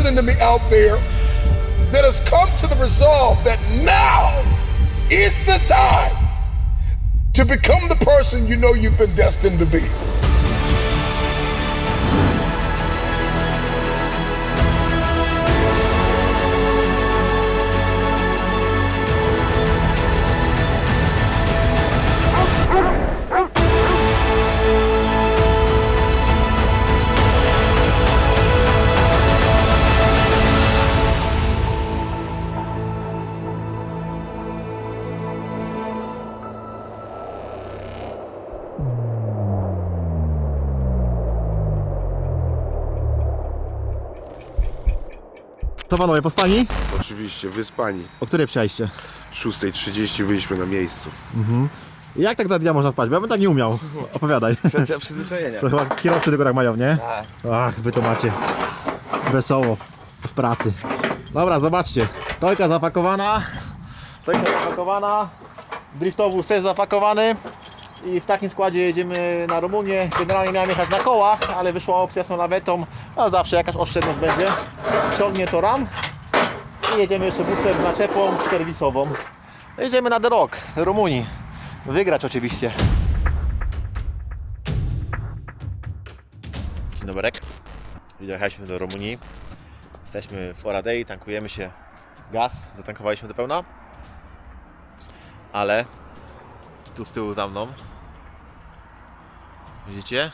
listening to me out there that has come to the resolve that now is the time to become the person you know you've been destined to be. Co panowie, pospani? Oczywiście, wyspani. O której przyjechaliście? 6:30 byliśmy na miejscu. Jak tak za dnia można spać? Bo ja bym tak nie umiał. Opowiadaj. Kwestia przyzwyczajenia. To chyba kierowcy tylko tak mają, nie? Tak. Ach, wy to macie wesoło w pracy. Dobra, zobaczcie. Tojka zapakowana. Driftowóz też zapakowany. I w takim składzie jedziemy na Rumunię. Generalnie miałem jechać na kołach, ale wyszła opcja z tą lawetą. A zawsze jakaś oszczędność będzie. Ciągnie to ram. I jedziemy jeszcze busem naczepą serwisową. Jedziemy na The Rock do Rumunii. Wygrać oczywiście. Dzień dobry. Jechaliśmy do Rumunii. Jesteśmy w Oradei, tankujemy się gaz, zatankowaliśmy do pełna. Ale tu z tyłu za mną widzicie?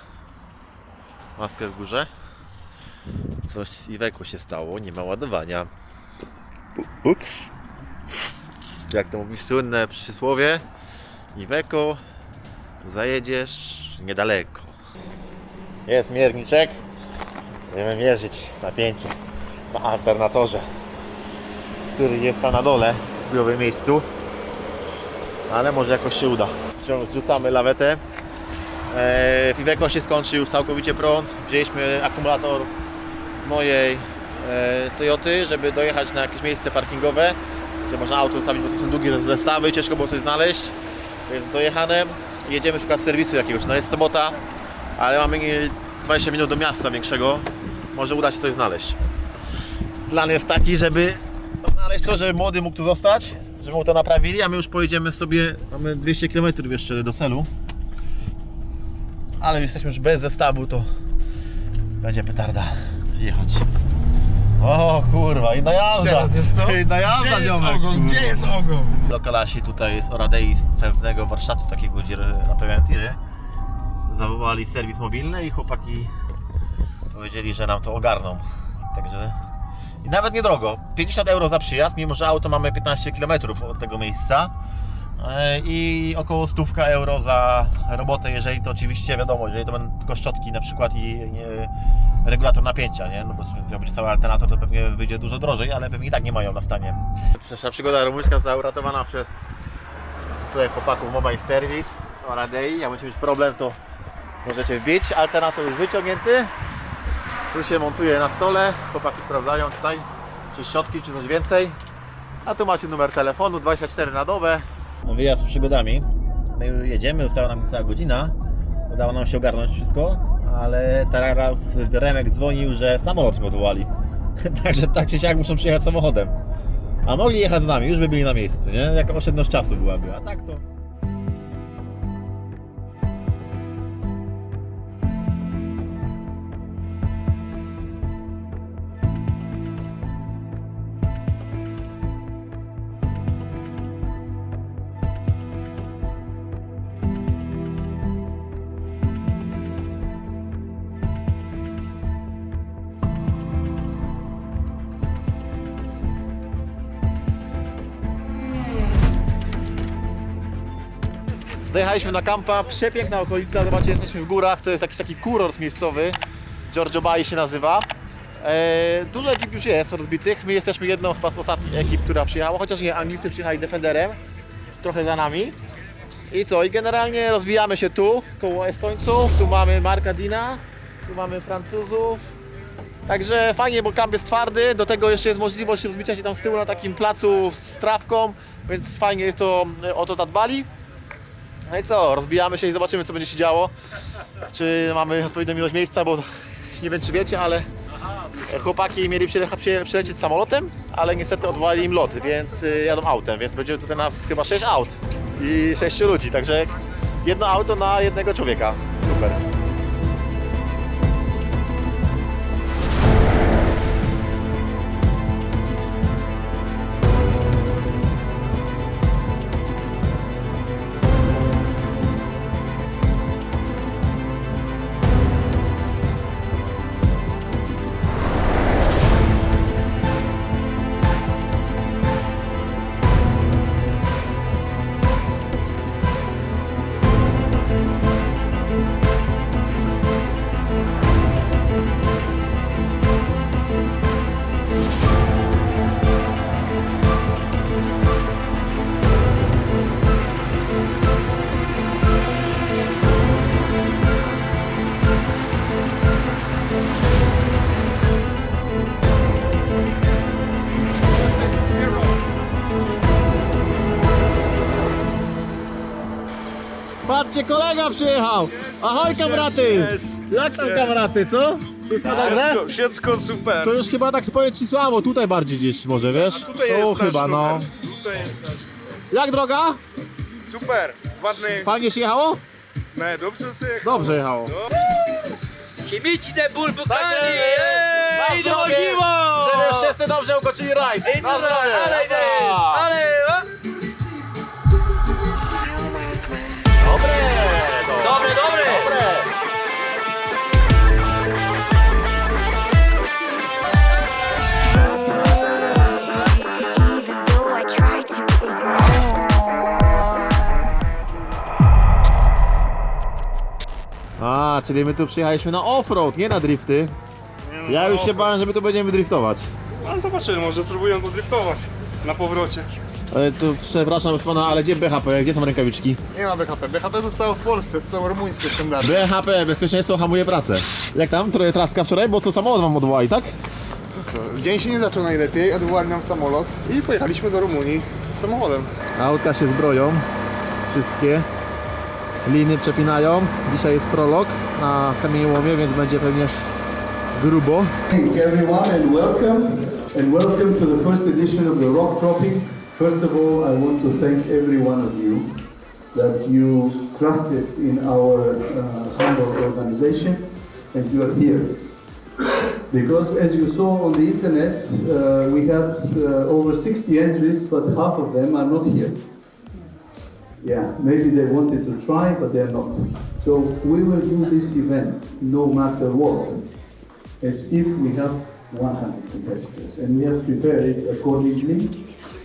Maskę w górze. Coś z Iveco się stało, nie ma ładowania. Ups. Jak to mówi słynne przysłowie, Iveco, zajedziesz niedaleko. Jest mierniczek. Będziemy mierzyć napięcie na alternatorze, który jest tam na dole w chujowym miejscu, ale może jakoś się uda. Wrzucamy lawetę. W Iveco się skończył już całkowicie prąd. Wzięliśmy akumulator z mojej Toyoty, żeby dojechać na jakieś miejsce parkingowe, gdzie można auto zostawić, bo to są długie zestawy, ciężko było coś znaleźć. Jest dojechane i jedziemy szukać serwisu jakiegoś. No jest sobota, ale mamy 20 minut do miasta większego. Może uda się coś znaleźć. Plan jest taki, żeby znaleźć to, żeby młody mógł tu zostać, żeby mu to naprawili, a my już pojedziemy sobie, mamy 200 km jeszcze do celu. Ale jesteśmy już bez zestawu, to będzie petarda jechać. O kurwa, inna jazda! Teraz jest to? Inna jazda, Gdzie jest ziomek! ogon? Gdzie jest ogon? Lokalasi tutaj z Oradei, z pewnego warsztatu takiego, gdzie naprawiają tiry, zawołali serwis mobilny i chłopaki powiedzieli, że nam to ogarną. Także i nawet niedrogo, 50 euro za przyjazd, mimo że auto mamy 15 km od tego miejsca i około 100 euro za robotę, jeżeli to oczywiście wiadomo, jeżeli to będą tylko szczotki na przykład i regulator napięcia, nie? No bo miał być cały alternator, to pewnie wyjdzie dużo drożej, ale pewnie i tak nie mają na stanie. Nasza przygoda rumuńska została uratowana przez tutaj chłopaków Mobile Service z Oradei. Jak będzie mieć problem, to możecie wbić. Alternator już wyciągnięty. Tu się montuje na stole. Chłopaki sprawdzają tutaj, czy szczotki, czy coś więcej. A tu macie numer telefonu 24 na dobę. Wyjazd z przygodami. My jedziemy, została nam cała godzina. Udało nam się ogarnąć wszystko, ale teraz Remek dzwonił, że samolot im odwołali. Także tak czy siak muszą przyjechać samochodem. A mogli jechać z nami, już by byli na miejscu, nie? Jaka oszczędność czasu byłaby, a tak to... Dojechaliśmy na kampa, przepiękna okolica, zobaczcie, jesteśmy w górach, to jest jakiś taki kurort miejscowy, Giorgio Bai się nazywa. Dużo ekip już jest rozbitych, my jesteśmy jedną chyba z ostatnich ekip, która przyjechała, chociaż nie, Anglicy przyjechali Defenderem, trochę za nami. I co, i generalnie rozbijamy się tu, koło Estońców, tu mamy Marka Dina, tu mamy Francuzów. Także fajnie, bo kamp jest twardy, do tego jeszcze jest możliwość rozbicia się tam z tyłu na takim placu z trawką, więc fajnie jest to, o to zadbali. No i co, rozbijamy się i zobaczymy, co będzie się działo. Czy mamy odpowiednią ilość miejsca, bo nie wiem, czy wiecie, ale chłopaki mieli przylecieć samolotem, ale niestety odwołali im lot, więc jadą autem, więc będzie tutaj nas chyba 6 aut i 6 ludzi, także jedno auto na jednego człowieka. Super. Patrzcie, kolega przyjechał! Ahoj kamraty! Jak tam kamraty, co? Wszystko dobrze? Wszystko super. To już chyba tak powiedz ci słabo, tutaj bardziej gdzieś może, wiesz? Tutaj Tu jest chyba, nasz no. numer. Tutaj jest nasz. Jak droga? Super. Ładny. Fajnie się jechało? Ne, dobrze sobie. Dobrze jechało. Chemiczne bulbukani! Na Ej, zdrowie, dochodziło! żeby wszyscy dobrze ukończyli rajd. Ej, Na dobra, zdrowie. ale to jest, ale... Dobre! Dobre, dobre! Dobre! Even though I try to ignore. A, czyli my tu przyjechaliśmy na offroad, nie na drifty. Ja już się bałem, że my tu będziemy driftować. No zobaczymy, może spróbują podriftować na powrocie. Ale tu przepraszam pana, ale gdzie BHP? Gdzie są rękawiczki? Nie ma BHP. BHP zostało w Polsce, to są rumuńskie standardy. BHP, bezpieczeństwo hamuje pracę. Jak tam? Trochę traska wczoraj, bo co samochód wam odwołali, tak? Co? Dzień się nie zaczął najlepiej, odwołali nam samolot i pojechaliśmy do Rumunii samochodem. Autka się zbroją, wszystkie. Liny przepinają. Dzisiaj jest prolog na kamieniołomie, więc będzie pewnie grubo. Thank everyone and welcome to the first edition of the Rock Trophy. First of all, I want to thank every one of you that you trusted in our humble organization and you are here. Because as you saw on the internet, we had over 60 entries, but half of them are not here. Yeah, maybe they wanted to try, but they're not. So we will do this event no matter what, as if we have 100 competitors, and we have prepared it accordingly.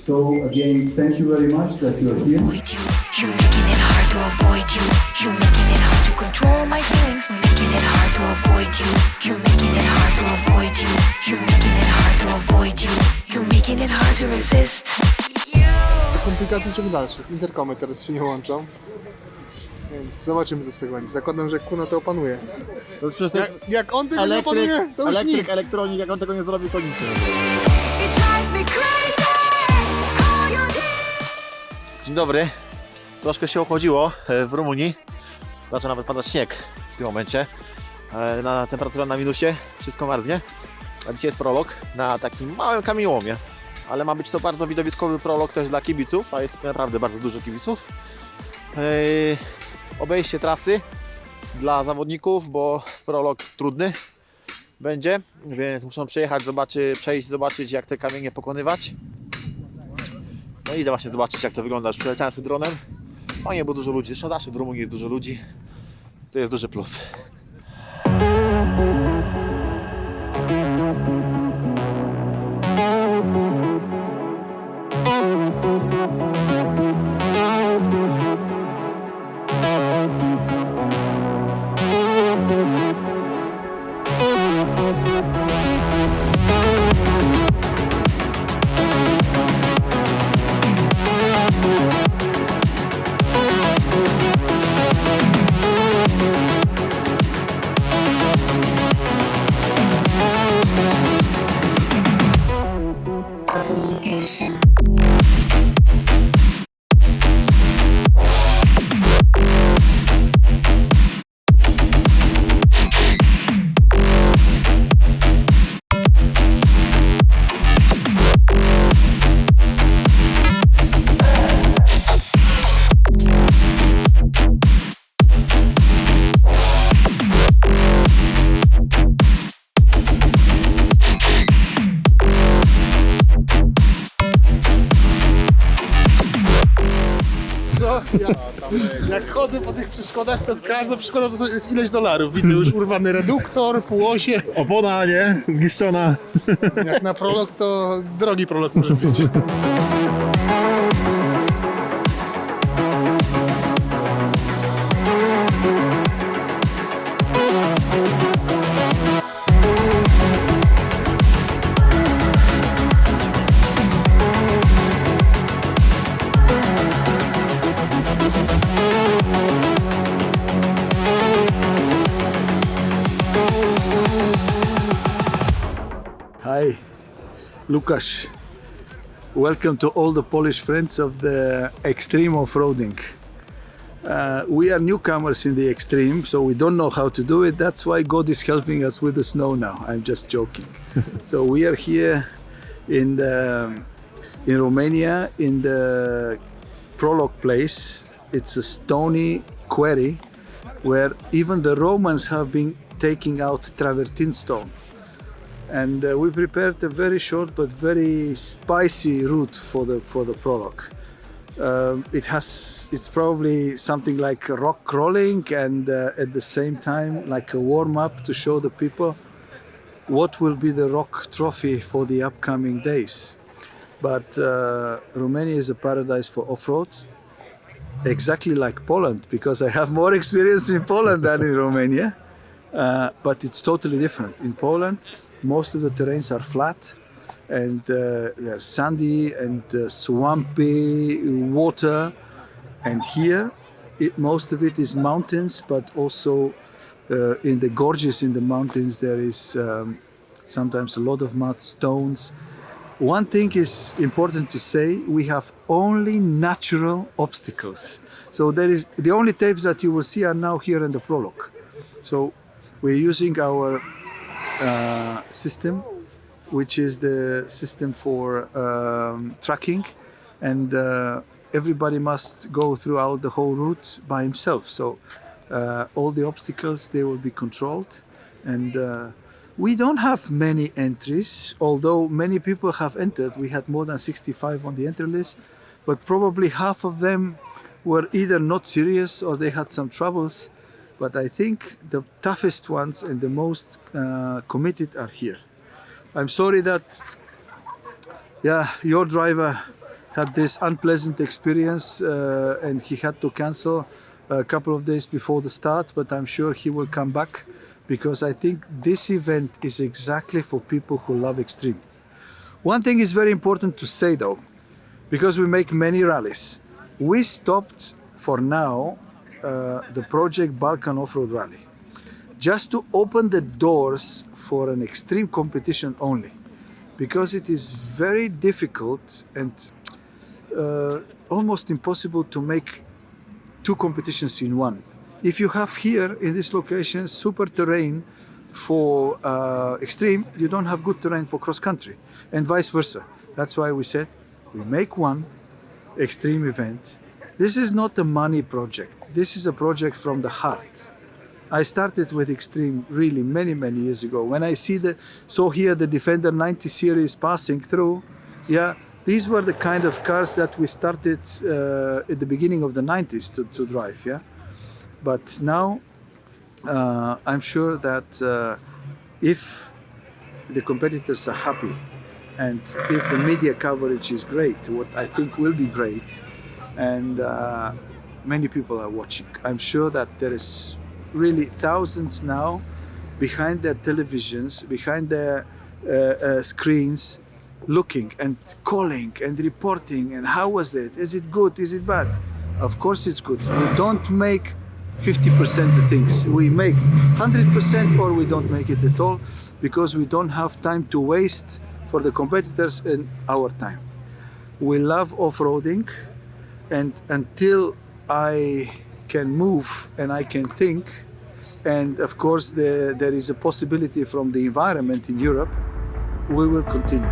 So again, thank you very much that you're here. You're making it hard to avoid you. You're making it hard to control my feelings. Making it hard to avoid you. You're making it hard to avoid you. You're making it hard to avoid you. You're making it hard to resist. Komplikacji ciąg dalszych. Interkomy teraz się nie łączą. Więc zobaczymy co z tego będzie. Zakładam, że Kuna to opanuje. To jest przecież Jak on tego nie opanuje, to już nikt. elektronik, jak on tego nie zrobi, to nic nie zrobi. It drives me crazy. How you do. Dzień dobry. Troszkę się ochłodziło w Rumunii. Zaczyna nawet padać śnieg w tym momencie. Na temperaturę na minusie, wszystko marznie. A dzisiaj jest prolog na takim małym kamieniołomie. Ale ma być to bardzo widowiskowy prolog też dla kibiców, a jest naprawdę bardzo dużo kibiców. Obejście trasy dla zawodników, bo prolog trudny będzie, więc muszą przejechać, przejść, zobaczyć jak te kamienie pokonywać. No i idę właśnie zobaczyć jak to wygląda. Już przeleciałem z dronem. Fajnie, bo dużo ludzi. Zresztą zawsze w Rumunii jest dużo ludzi. To jest duży plus. to jak chodzę po tych przeszkodach, to każda przeszkoda to jest ileś dolarów. Widzę już urwany reduktor, półosie. Opona, nie? Zniszczona. Jak na prolog, to drogi prolog może być. Hi, Lukasz. Welcome to all the Polish friends of the extreme off-roading. We are newcomers in the extreme, so we don't know how to do it. That's why God is helping us with the snow now. I'm just joking. So we are here in Romania, in the Prolog place. It's a stony quarry where even the Romans have been taking out travertine stone. And we prepared a very short but very spicy route for the prologue. It's probably something like rock crawling and at the same time like a warm-up to show the people what will be the rock trophy for the upcoming days. But Romania is a paradise for off-road, exactly like Poland, because I have more experience in Poland than in Romania. But it's totally different. In Poland, most of the terrains are flat and they're sandy and swampy water. And here, most of it is mountains, but also in the gorges in the mountains, there is sometimes a lot of mud, stones. One thing is important to say, we have only natural obstacles. So there is the only tapes that you will see are now here in the prologue. So we're using our system, which is the system for tracking, and everybody must go throughout the whole route by himself. So all the obstacles, they will be controlled, and we don't have many entries, although many people have entered. We had more than 65 on the entry list, but probably half of them were either not serious or they had some troubles. But I think the toughest ones and the most committed are here. I'm sorry that, your driver had this unpleasant experience and he had to cancel a couple of days before the start, but I'm sure he will come back because I think this event is exactly for people who love extreme. One thing is very important to say though, because we make many rallies. We stopped for now the project Balkan Off-Road Rally, just to open the doors for an extreme competition only, because it is very difficult and almost impossible to make two competitions in one. If you have here in this location super terrain for extreme, you don't have good terrain for cross country, and vice versa. That's why we said we make one extreme event. This is not a money project. This is a project from the heart. I started with extreme really many years ago. When I saw here the Defender 90 series passing through, these were the kind of cars that we started at the beginning of the 90s to drive, But now I'm sure that if the competitors are happy and if the media coverage is great, what I think will be great, and many people are watching. I'm sure that there is really thousands now behind their televisions, behind their screens, looking and calling and reporting, and how was it? Is it good? Is it bad? Of course it's good. We don't make 50% the things. We make 100% or we don't make it at all, because we don't have time to waste for the competitors and our time. We love off-roading, and until I can move and I can think, and of course there is a possibility from the environment in Europe, we will continue.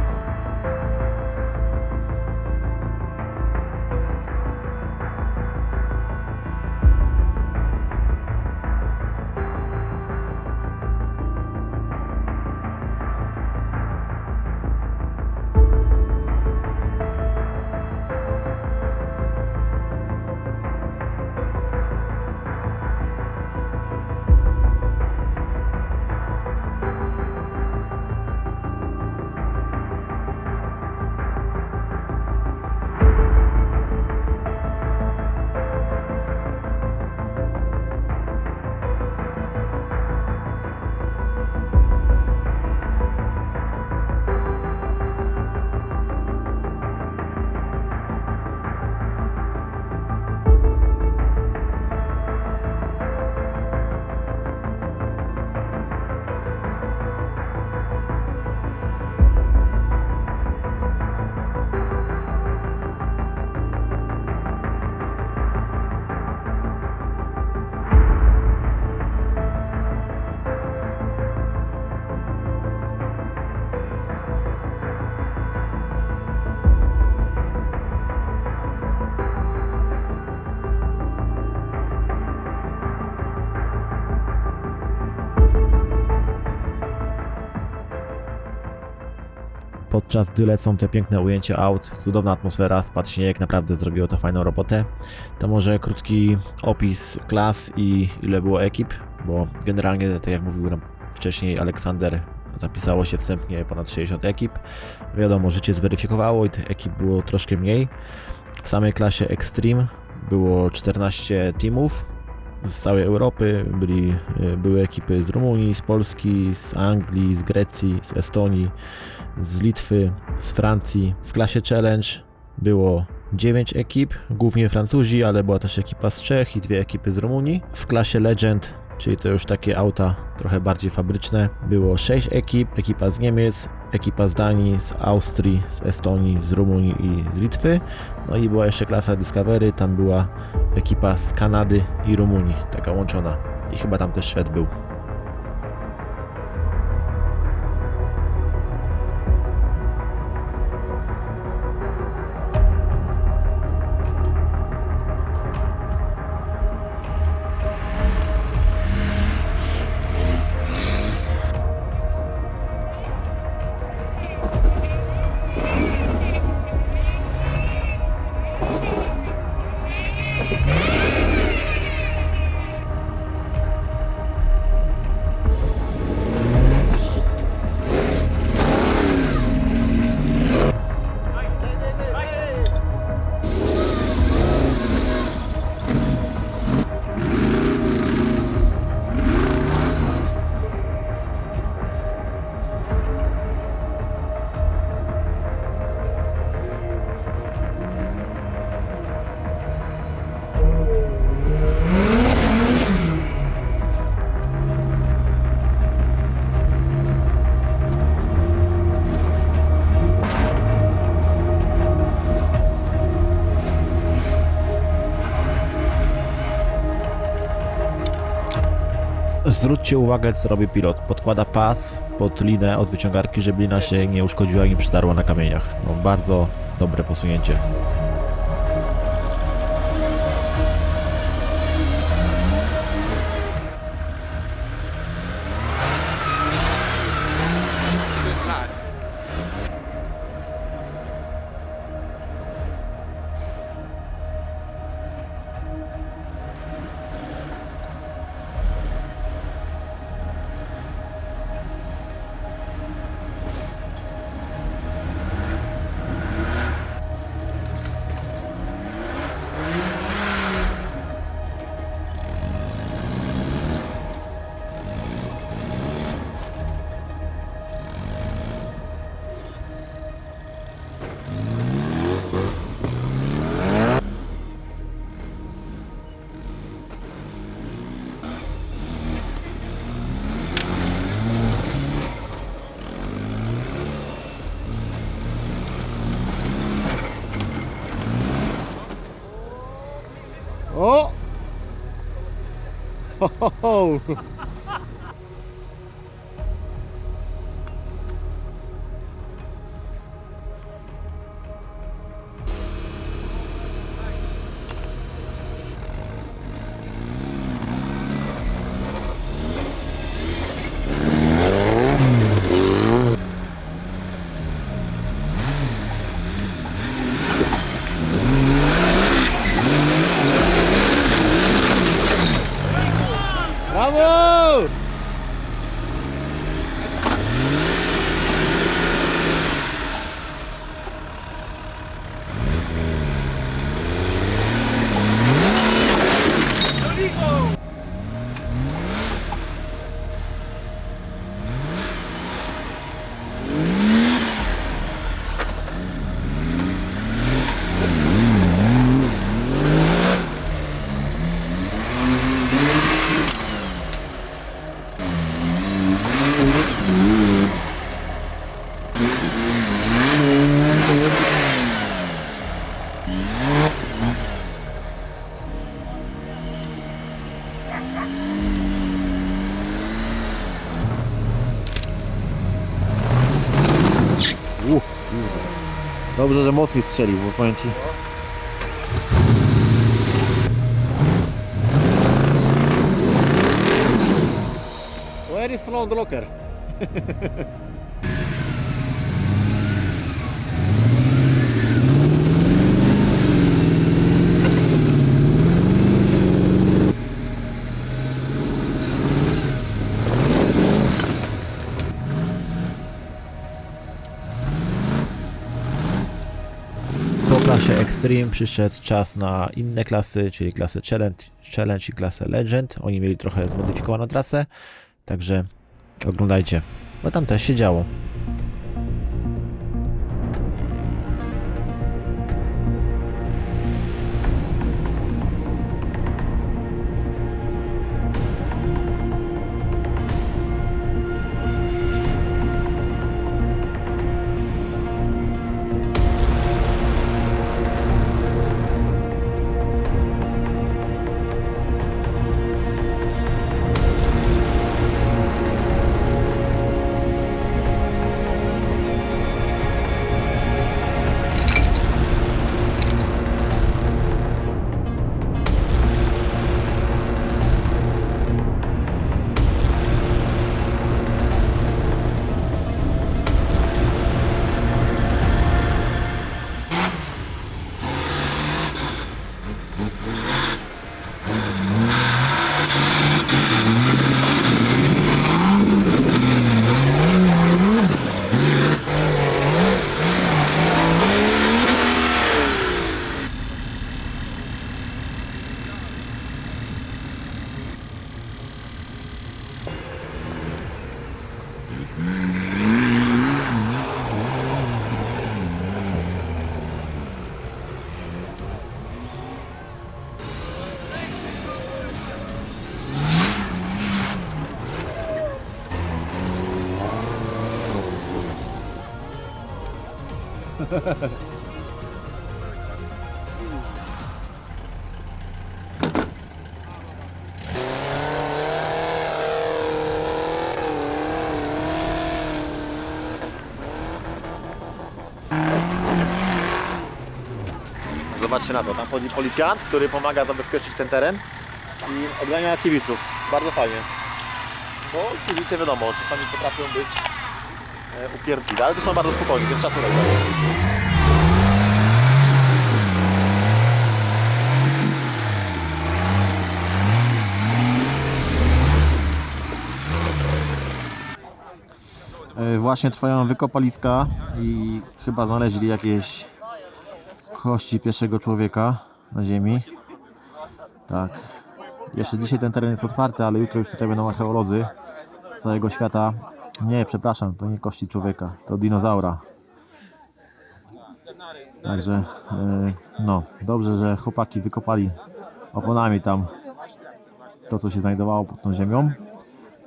podczas gdy lecą te piękne ujęcia aut, cudowna atmosfera, spadł śnieg, naprawdę zrobiło to fajną robotę. To może krótki opis klas i ile było ekip, bo generalnie, tak jak mówił nam wcześniej Aleksander, zapisało się wstępnie ponad 60 ekip. Wiadomo, życie zweryfikowało i tych ekip było troszkę mniej. W samej klasie Extreme było 14 teamów z całej Europy. Były ekipy z Rumunii, z Polski, z Anglii, z Grecji, z Estonii, z Litwy, z Francji. W klasie Challenge było 9 ekip, głównie Francuzi, ale była też ekipa z Czech i 2 ekipy z Rumunii. W klasie Legend, czyli to już takie auta trochę bardziej fabryczne, było 6 ekip, ekipa z Niemiec, ekipa z Danii, z Austrii, z Estonii, z Rumunii i z Litwy. No i była jeszcze klasa Discovery, tam była ekipa z Kanady i Rumunii, taka łączona. I chyba tam też Szwed był. Zwróćcie uwagę, co robi pilot. Podkłada pas pod linę od wyciągarki, żeby lina się nie uszkodziła i nie przydarła na kamieniach. No, bardzo dobre posunięcie. O! Ho, ho, ho. Brawo! Dobrze, że Moski strzelił, bo powiem ci. Where is front locker? klasie Extreme przyszedł czas na inne klasy, czyli klasę Challenge i klasę Legend. Oni mieli trochę zmodyfikowaną trasę, także oglądajcie, bo tam też się działo. Zobaczcie na to, tam chodzi policjant, który pomaga zabezpieczyć ten teren i odgania kibiców. Bardzo fajnie. Bo kibice wiadomo, czasami potrafią być upierdliwe, ale to są bardzo spokojni, więc szacunek. Właśnie trwają wykopaliska i chyba znaleźli jakieś kości pierwszego człowieka na ziemi. Tak. Jeszcze dzisiaj ten teren jest otwarty, ale jutro już tutaj będą archeolodzy z całego świata. Nie, przepraszam, to nie kości człowieka, to dinozaura. Także no, dobrze, że chłopaki wykopali oponami tam to, co się znajdowało pod tą ziemią.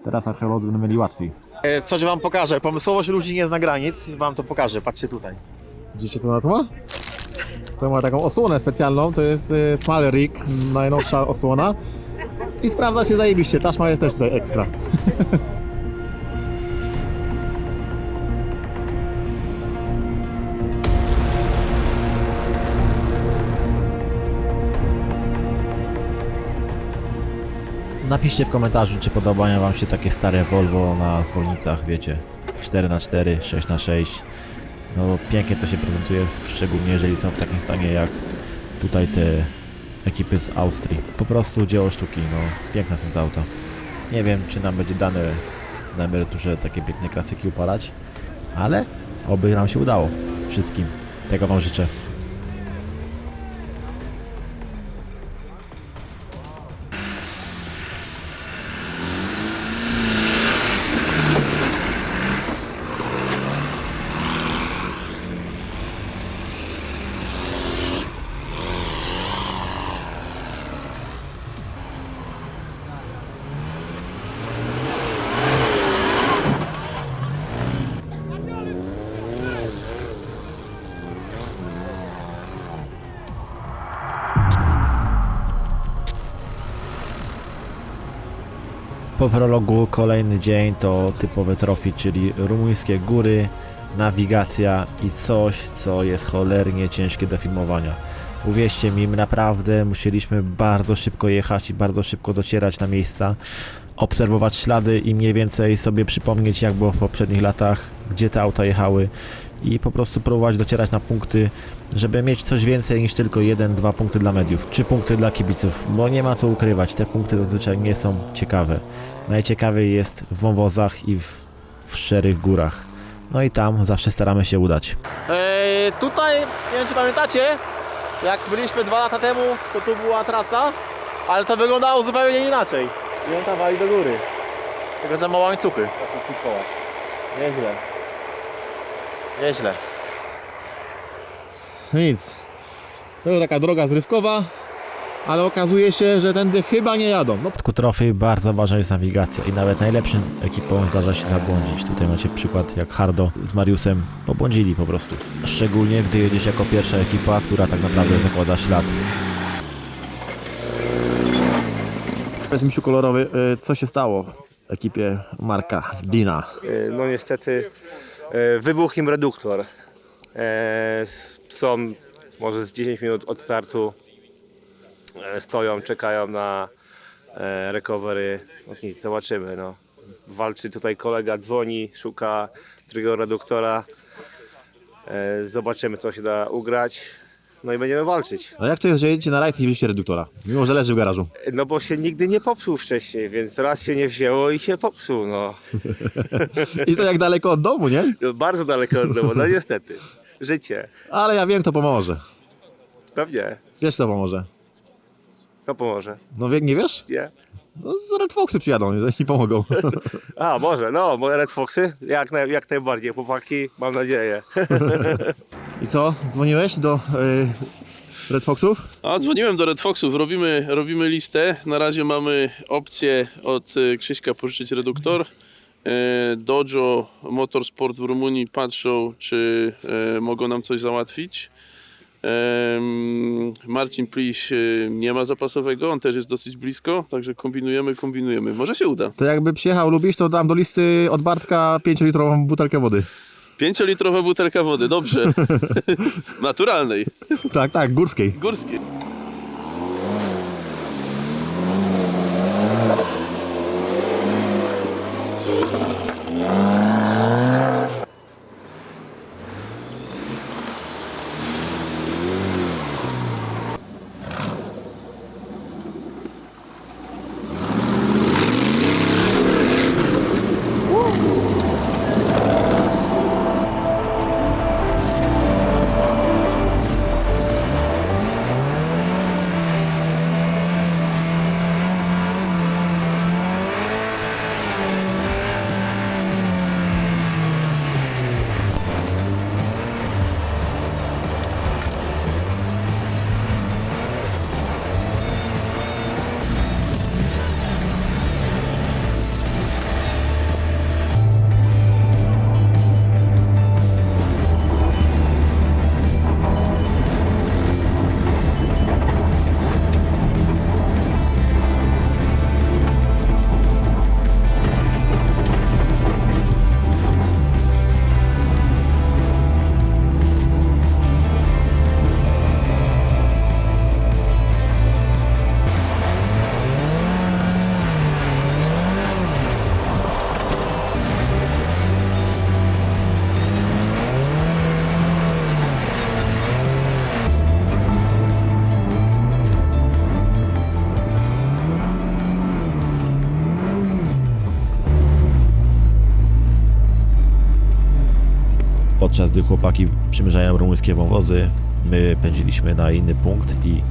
Teraz archeolodzy będą mieli łatwiej. Coś wam pokażę, pomysłowość ludzi nie zna granic i wam to pokażę, patrzcie tutaj. Widzicie to na to ma? To ma taką osłonę specjalną, to jest Small Rig, najnowsza osłona i sprawdza się zajebiście, taśma jest też tutaj ekstra. Napiszcie w komentarzu, czy podobają wam się takie stare Volvo na zwolnicach, wiecie, 4x4, 6x6. No pięknie to się prezentuje, szczególnie jeżeli są w takim stanie jak tutaj te ekipy z Austrii. Po prostu dzieło sztuki, no piękne są te auta. Nie wiem, czy nam będzie dane na emeryturze takie piękne klasyki upalać, ale oby nam się udało. Wszystkim. Tego wam życzę. Po prologu kolejny dzień to typowe trophy, czyli rumuńskie góry, nawigacja i coś, co jest cholernie ciężkie do filmowania. Uwierzcie mi, naprawdę musieliśmy bardzo szybko jechać i bardzo szybko docierać na miejsca, obserwować ślady i mniej więcej sobie przypomnieć, jak było w poprzednich latach, gdzie te auta jechały i po prostu próbować docierać na punkty, żeby mieć coś więcej niż tylko 1-2 punkty dla mediów, czy punkty dla kibiców, bo nie ma co ukrywać, te punkty zazwyczaj nie są ciekawe. Najciekawiej jest w wąwozach i w szczerych górach. No i tam zawsze staramy się udać. Tutaj, nie wiem czy pamiętacie, Jak byliśmy 2 lata temu, to tu była trasa, ale to wyglądało zupełnie inaczej. I on tam wali do góry. Tylko, że ma łańcuchy. Nieźle. Nieźle. Nic. To jest taka droga zrywkowa, ale okazuje się, że tędy chyba nie jadą. No, W przypadku trofy bardzo ważna jest nawigacja i nawet najlepszym ekipom zdarza się zabłądzić. Tutaj macie przykład jak Hardo z Mariusem pobłądzili po prostu. Szczególnie gdy jedziesz jako pierwsza ekipa, która tak naprawdę zakłada ślad. Powiedz mi, kolorowy, co się stało w ekipie Marka Dina? No niestety wybuchł im reduktor. Są może z 10 minut od startu, stoją, czekają na recovery. No nic, zobaczymy. No. Walczy tutaj kolega, dzwoni, szuka drugiego reduktora. Zobaczymy, co się da ugrać. No i będziemy walczyć. A jak to jest, że jedziecie na rajd i nie wzięliście reduktora? Mimo, że leży w garażu. No bo się nigdy nie popsuł wcześniej, więc raz się nie wzięło i się popsuł. No. I to jak daleko od domu, nie? No, bardzo daleko od domu, no niestety. Życie. Ale ja wiem, kto pomoże. Pewnie. Wiesz, kto pomoże? To pomoże. No nie wiesz? Nie? No z Red Foxy przyjadą i pomogą. A, może, no, moje Red Foxy, jak najbardziej, chłopaki, mam nadzieję. I co? Dzwoniłeś do Red Foxów? A, dzwoniłem do Red Foxów, robimy listę. Na razie mamy opcję od Krzyśka pożyczyć reduktor. Dojo Motorsport w Rumunii patrzą, czy mogą nam coś załatwić. Marcin Pliś nie ma zapasowego, on też jest dosyć blisko, także kombinujemy. Może się uda. To jakby przyjechał lubisz, to dam do listy od Bartka 5-litrową butelkę wody. 5-litrowa butelka wody, dobrze. Naturalnej. Tak, górskiej. Górskiej. Podczas gdy chłopaki przymierzają rumuńskie wąwozy, my pędziliśmy na inny punkt i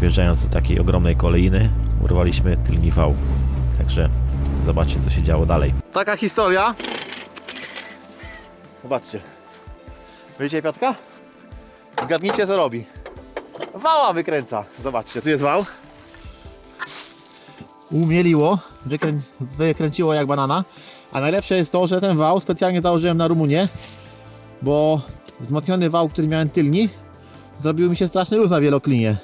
wjeżdżając do takiej ogromnej kolejny, urwaliśmy tylny wał. Także zobaczcie, co się działo dalej. Taka historia. Zobaczcie. Widzicie Piotrka? Zgadnijcie, co robi. Wała wykręca. Zobaczcie, tu jest wał. Umieliło, wykręciło jak banana. A najlepsze jest to, że ten wał specjalnie założyłem na Rumunię, bo wzmocniony wał, który miałem tylni, zrobił mi się straszny luz na wieloklinie.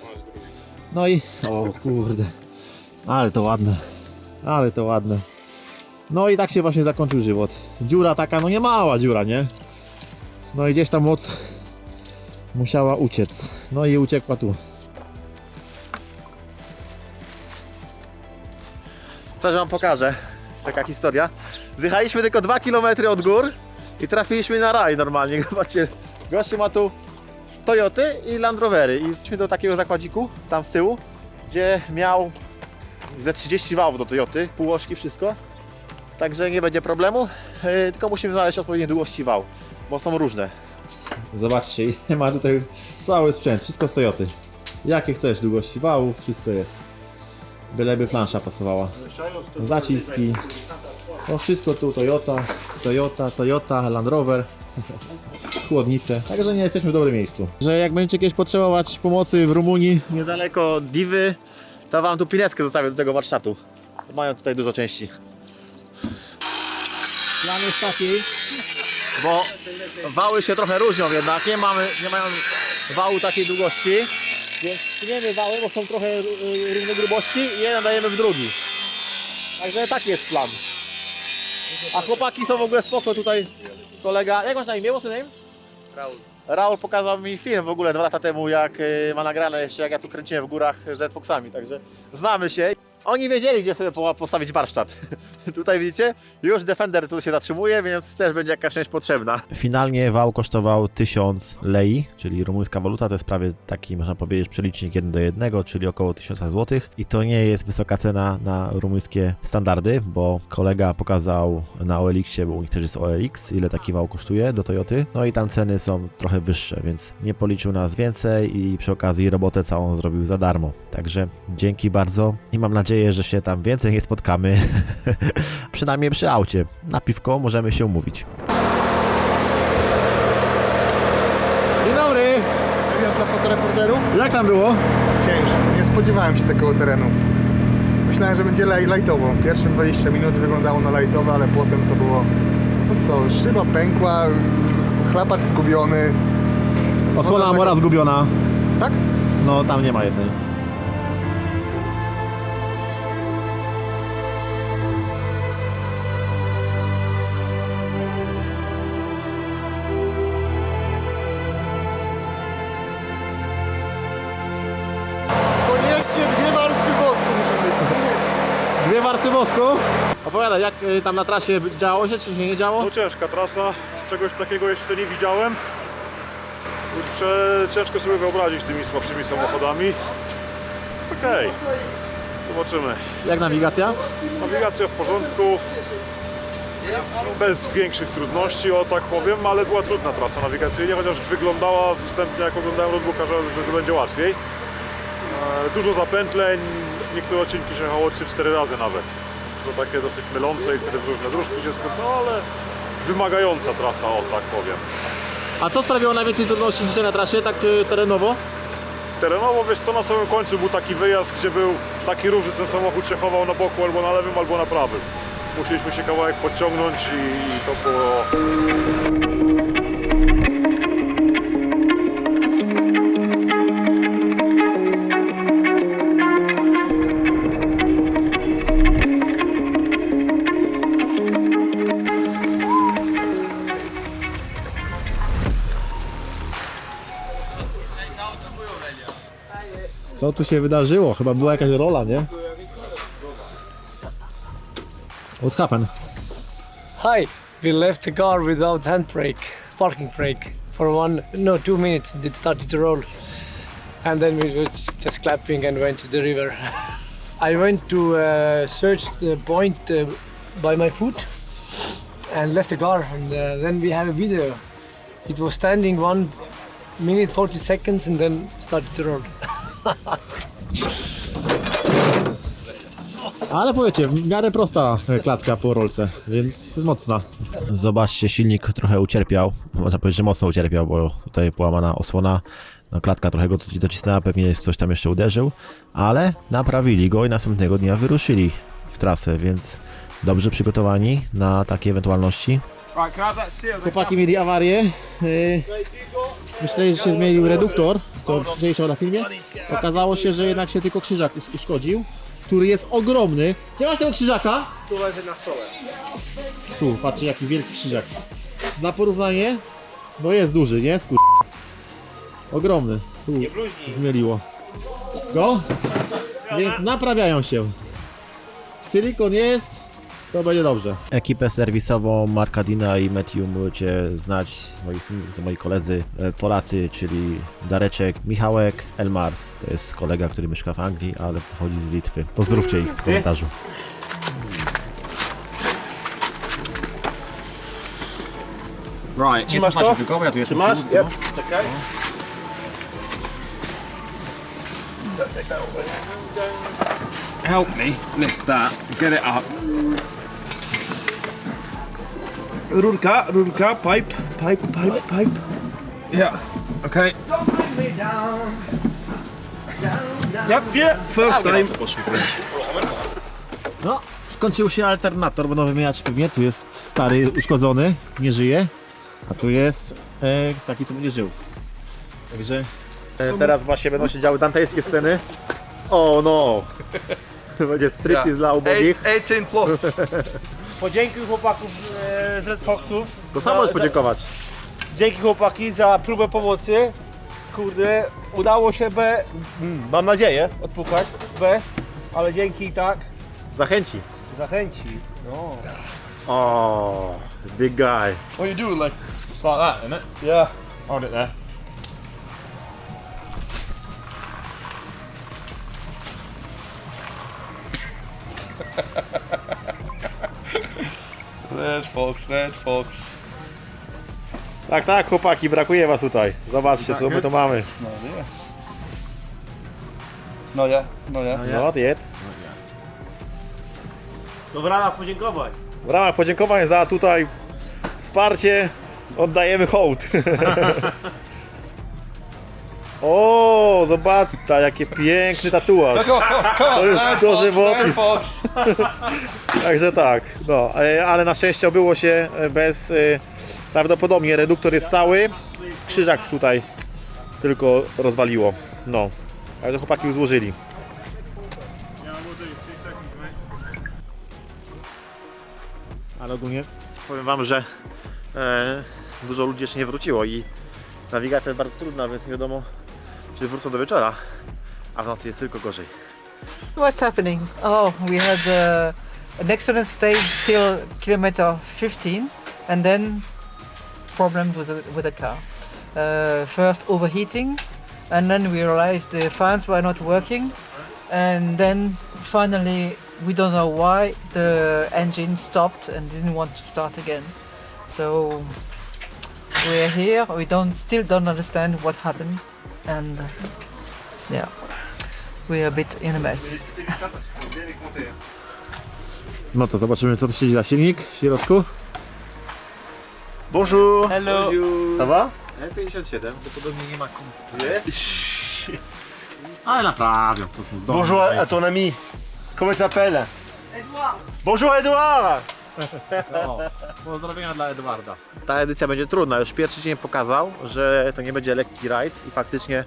No i... o kurde. Ale to ładne. Ale to ładne. No i tak się właśnie zakończył żywot. Dziura taka, no nie mała dziura, nie? No i gdzieś tam moc musiała uciec. No i uciekła tu. Coś wam pokażę. Taka historia. Zjechaliśmy tylko 2 km od gór i trafiliśmy na raj normalnie. Zobaczcie, gościu ma tu Toyoty i Land Rovery. I szliśmy do takiego zakładziku, tam z tyłu, gdzie miał ze 30 wałów do Toyoty, półośki, wszystko. Także nie będzie problemu, tylko musimy znaleźć odpowiedniej długości wał, bo są różne. Zobaczcie, ma tutaj cały sprzęt, wszystko z Toyoty. Jakie chcesz długości wału, wszystko jest. Byleby plansza pasowała. Zaciski. To wszystko tu Toyota, Land Rover. Chłodnice. Także nie jesteśmy w dobrym miejscu. Że jak będziecie kiedyś potrzebować pomocy w Rumunii, niedaleko Diwy, to wam tu pineskę zostawię do tego warsztatu. Mają tutaj dużo części. Plan jest taki, bo wały się trochę różnią jednak. Nie mają wału takiej długości, więc tniemy wały, bo są trochę różne grubości i jeden dajemy w drugi. Także taki jest plan. A chłopaki są w ogóle spoko tutaj. Kolega, jak masz na imię? What's your name? Raul pokazał mi film w ogóle 2 lata temu, jak ma nagrane jeszcze, jak ja tu kręciłem w górach z Foxami, także znamy się. Oni wiedzieli, gdzie sobie postawić warsztat. Tutaj widzicie, już Defender tu się zatrzymuje, więc też będzie jakaś część potrzebna. Finalnie wał kosztował 1000 lei, czyli rumuńska waluta, to jest prawie taki, można powiedzieć, przelicznik 1:1, czyli około 1000 zł. I to nie jest wysoka cena na rumuńskie standardy, bo kolega pokazał na OLX-ie, bo u nich też jest OLX, ile taki wał kosztuje do Toyoty. No i tam ceny są trochę wyższe, więc nie policzył nas więcej i przy okazji robotę całą zrobił za darmo. Także dzięki bardzo i mam nadzieję, że się tam więcej nie spotkamy. Przynajmniej przy aucie. Na piwko możemy się umówić. Dzień dobry! Wywiad dla fotoreporterów? Jak tam było? Ciężko. Nie spodziewałem się takiego terenu. Myślałem, że będzie lightowo. Pierwsze 20 minut wyglądało na lightowe, ale potem to było... No co, szyba pękła, chlapacz zgubiony. Osłona Amora zgubiona. Tak? No tam nie ma jednej. Koniecznie 2 warstwy wosku muszą być. Koniecznie. 2 warstwy wosku? Opowiadaj, jak tam na trasie działo się, czy się nie działo? No ciężka trasa, czegoś takiego jeszcze nie widziałem. Kurczę, ciężko sobie wyobrazić tymi słabszymi samochodami. Jest okej. Zobaczymy. Jak nawigacja? Nawigacja w porządku. Bez większych trudności, o tak powiem, ale była trudna trasa nawigacyjnie, chociaż wyglądała wstępnie, jak oglądałem roadbooka, że będzie łatwiej. Dużo zapętleń, niektóre odcinki się jechało 3-4 razy nawet. To takie dosyć mylące i wtedy w różne dróżki się skręcało, ale wymagająca trasa, o tak powiem. A co sprawiło najwięcej trudności dzisiaj na trasie, tak terenowo? Terenowo, wiesz co, na samym końcu był taki wyjazd, gdzie był taki rów, że ten samochód się chował na boku albo na lewym, albo na prawym. Musieliśmy się kawałek podciągnąć i to było... Co tu się wydarzyło? Chyba była jakaś rola, nie? What happened? Hi, we left the car without handbrake, parking brake, for 2 minutes. It started to roll, and then we were just clapping and went to the river. I went to search the point by my foot and left the car, and then we have a video. It was standing 1 minute 40 seconds and then started to roll. Ale powiecie, w miarę prosta klatka po rolce, więc mocna. Zobaczcie, silnik trochę ucierpiał, można powiedzieć, że mocno ucierpiał, bo tutaj połamana osłona, no klatka trochę go docisnęła, pewnie coś tam jeszcze uderzył, ale naprawili go i następnego dnia wyruszyli w trasę, więc dobrze przygotowani na takie ewentualności. Chłopaki mieli awarię, myśleli, że się zmienił reduktor, co dzisiejsze na filmie. Okazało się, że jednak się tylko krzyżak uszkodził, który jest ogromny. Gdzie masz tego krzyżaka? Tu leży na stole. Tu, patrzcie jaki wielki krzyżak. Na porównanie, no jest duży, nie? Ogromny. Tu zmieliło. Go? Więc naprawiają się. Silikon jest, to będzie dobrze. Ekipę serwisową Markadina i Matthew możecie znać z moich filmów, z moi koledzy Polacy, czyli Dareczek, Michałek, Elmars. To jest kolega, który mieszka w Anglii, ale pochodzi z Litwy. Pozdrówcie ich w komentarzu. Right, trzymasz to? Trzymasz? Yep. Okay. Help me lift that. Get it up. Rurka, pipe. Yeah. Okay. Yep. First time. No, skończył się alternator, będą wymieniać pewnie. Tu jest stary, uszkodzony, nie żyje. A tu jest taki, co będzie żył. Także teraz właśnie będą się działy dantejskie sceny. O no! Będzie striptease dla ubogich. 18 plus. Podziękuję chłopaków z Red Foxów. To samo możesz podziękować. Dzięki chłopaki za próbę pomocy. Kurde, udało się mam nadzieję, odpukać bez, ale dzięki tak. Zachęci. No. O, big guy. What you do, like, it's like that, isn't it? Yeah. Hold it there. Red Fox. Tak, chłopaki, brakuje was tutaj. Zobaczcie, co my tu mamy. No yeah. No, diet. To w ramach podziękowań. W ramach podziękowań za tutaj wsparcie oddajemy hołd. O, zobaczcie, jaki piękny tatuaż. To już dożywotny. Także tak, no, ale na szczęście obyło się bez, prawdopodobnie reduktor jest cały, krzyżak tutaj tylko rozwaliło, no. Także chłopaki już złożyli. Ale ogólnie powiem wam, że dużo ludzi jeszcze nie wróciło i nawigacja jest bardzo trudna, więc nie wiadomo, czy wrócą do wieczora, a w nocy jest tylko gorzej. What's happening? Oh, we had an excellent stage till kilometer 15 and then problems with the car. First overheating and then we realized the fans were not working and then finally we don't know why the engine stopped and didn't want to start again. So we're here, we still don't understand what happened and yeah, we're a bit in a mess. No to zobaczymy, co tu siedzi za silnik w środku. Bonjour. Hello. Ça va? E57, to podobnie nie ma komputerów. Ale naprawią, to są zdolne. Bonjour à ton ami. Comment il s'appelle? Edouard. Bonjour Edouard. No, pozdrowienia dla Edwarda. Ta edycja będzie trudna, już pierwszy dzień pokazał, że to nie będzie lekki rajd i faktycznie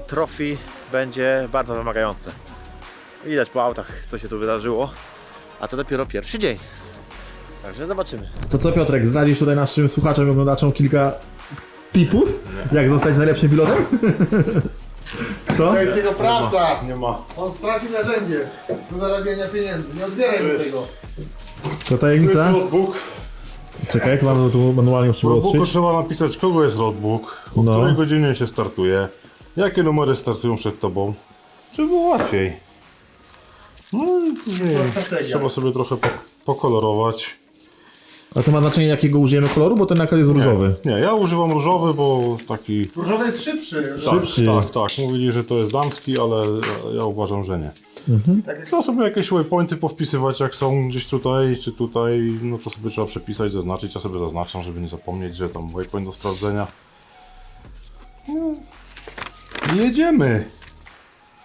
trophy będzie bardzo wymagające. Widać po autach, co się tu wydarzyło, a to dopiero pierwszy dzień. Także zobaczymy. To co, Piotrek, zdradzisz tutaj naszym słuchaczom i oglądaczom kilka tipów, jak zostać najlepszym pilotem? Co? To jest jego praca. Nie ma. On straci narzędzie do zarabiania pieniędzy. Nie odbieraj mu tego. To tajemnica? Roadbook. Czekaj, tu mamy tu manualnie W roadbooku przyłożyć. trzeba napisać, kogo jest roadbook, o No. której godzinie się startuje, jakie numery startują przed tobą, żeby było łatwiej. No i później trzeba sobie trochę pokolorować. A to ma znaczenie, jakiego użyjemy koloru, bo ten nakład jest różowy. Nie, ja używam różowy, bo taki... Różowy jest szybszy. Szybszy. Tak. Mówili, że to jest damski, ale ja uważam, że nie. Trzeba sobie jakieś waypointy powpisywać, jak są gdzieś tutaj czy tutaj, no to sobie trzeba przepisać, zaznaczyć. Ja sobie zaznaczam, żeby nie zapomnieć, że tam waypoint do sprawdzenia. No. Jedziemy.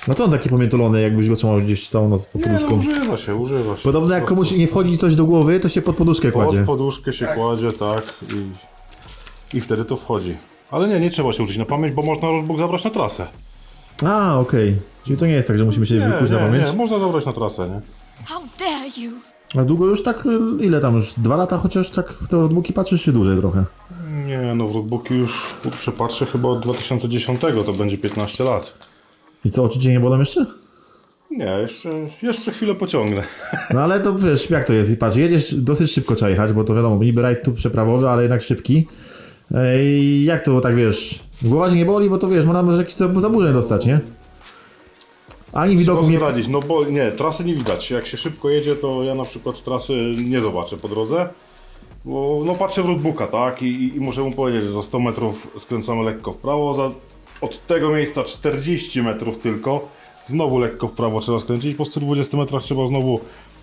No to on taki pomiętolony, jakbyś go trzymał gdzieś całą noc pod Nie, no, poduszką. używa się. Podobno jak komuś nie wchodzi coś do głowy, to się pod poduszkę kładzie. Pod poduszkę się kładzie, tak. I wtedy to wchodzi. Ale nie trzeba się uczyć na pamięć, bo można roadbook zabrać na trasę. A, okej. Czyli to nie jest tak, że musimy się wykuć na pamięć. Nie, można zabrać na trasę, nie? How dare you? A długo już tak, ile tam już? 2 lata chociaż tak w te roadbooki patrzysz, czy dłużej trochę? Nie, no w roadbooki już przepatrzę chyba od 2010, to będzie 15 lat. I co, oczy cię nie bolą jeszcze? Nie, jeszcze chwilę pociągnę. No ale to wiesz, jak to jest? I patrz, jedziesz, dosyć szybko trzeba jechać, bo to wiadomo, niby rajd tu przeprawowy, ale jednak szybki. I jak to tak wiesz, głowa się nie boli, bo to wiesz, można może jakieś zaburzeń dostać, nie? Ani widoku Trzeba nie... sobie radzić, no bo nie, trasy nie widać. Jak się szybko jedzie, to ja na przykład trasy nie zobaczę po drodze. Bo no patrzę w roadbooka, tak? I muszę mu powiedzieć, że za 100 metrów skręcamy lekko w prawo, za od tego miejsca 40 metrów tylko. Znowu lekko w prawo trzeba skręcić. Po 120 metrach trzeba znowu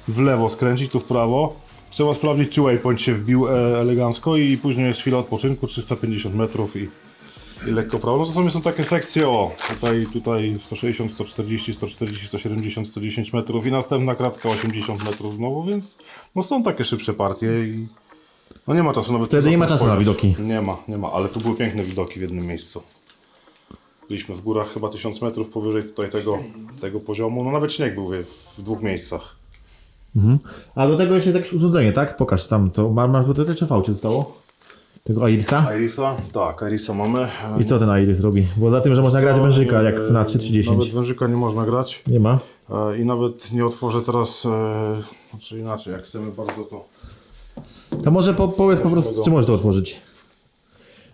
w lewo skręcić, tu w prawo. Trzeba sprawdzić, czy waypoint się wbił elegancko i później jest chwila odpoczynku, 350 metrów i lekko prawo. No czasami są takie sekcje, o, tutaj 160, 140, 140, 170, 110 metrów i następna kratka 80 metrów znowu, więc no są takie szybsze partie i no nie ma czasu nawet. Wtedy nie ma czasu na widoki. Nie ma, ale tu były piękne widoki w jednym miejscu. Byliśmy w górach chyba 1000 metrów powyżej tutaj tego poziomu, no nawet śnieg był w dwóch miejscach. Mhm. A do tego jeszcze jest jakieś urządzenie, tak? Pokaż tam to. Masz tutaj czy v zostało? Tego Irisa? Irisa? Tak, Irisa mamy. I co ten Iris robi? Bo za tym, że można grać wężyka jak na 3.30. Nawet wężyka nie można grać. Nie ma. I nawet nie otworzę teraz, znaczy inaczej, jak chcemy bardzo To może powiedz po prostu, czy możesz to otworzyć.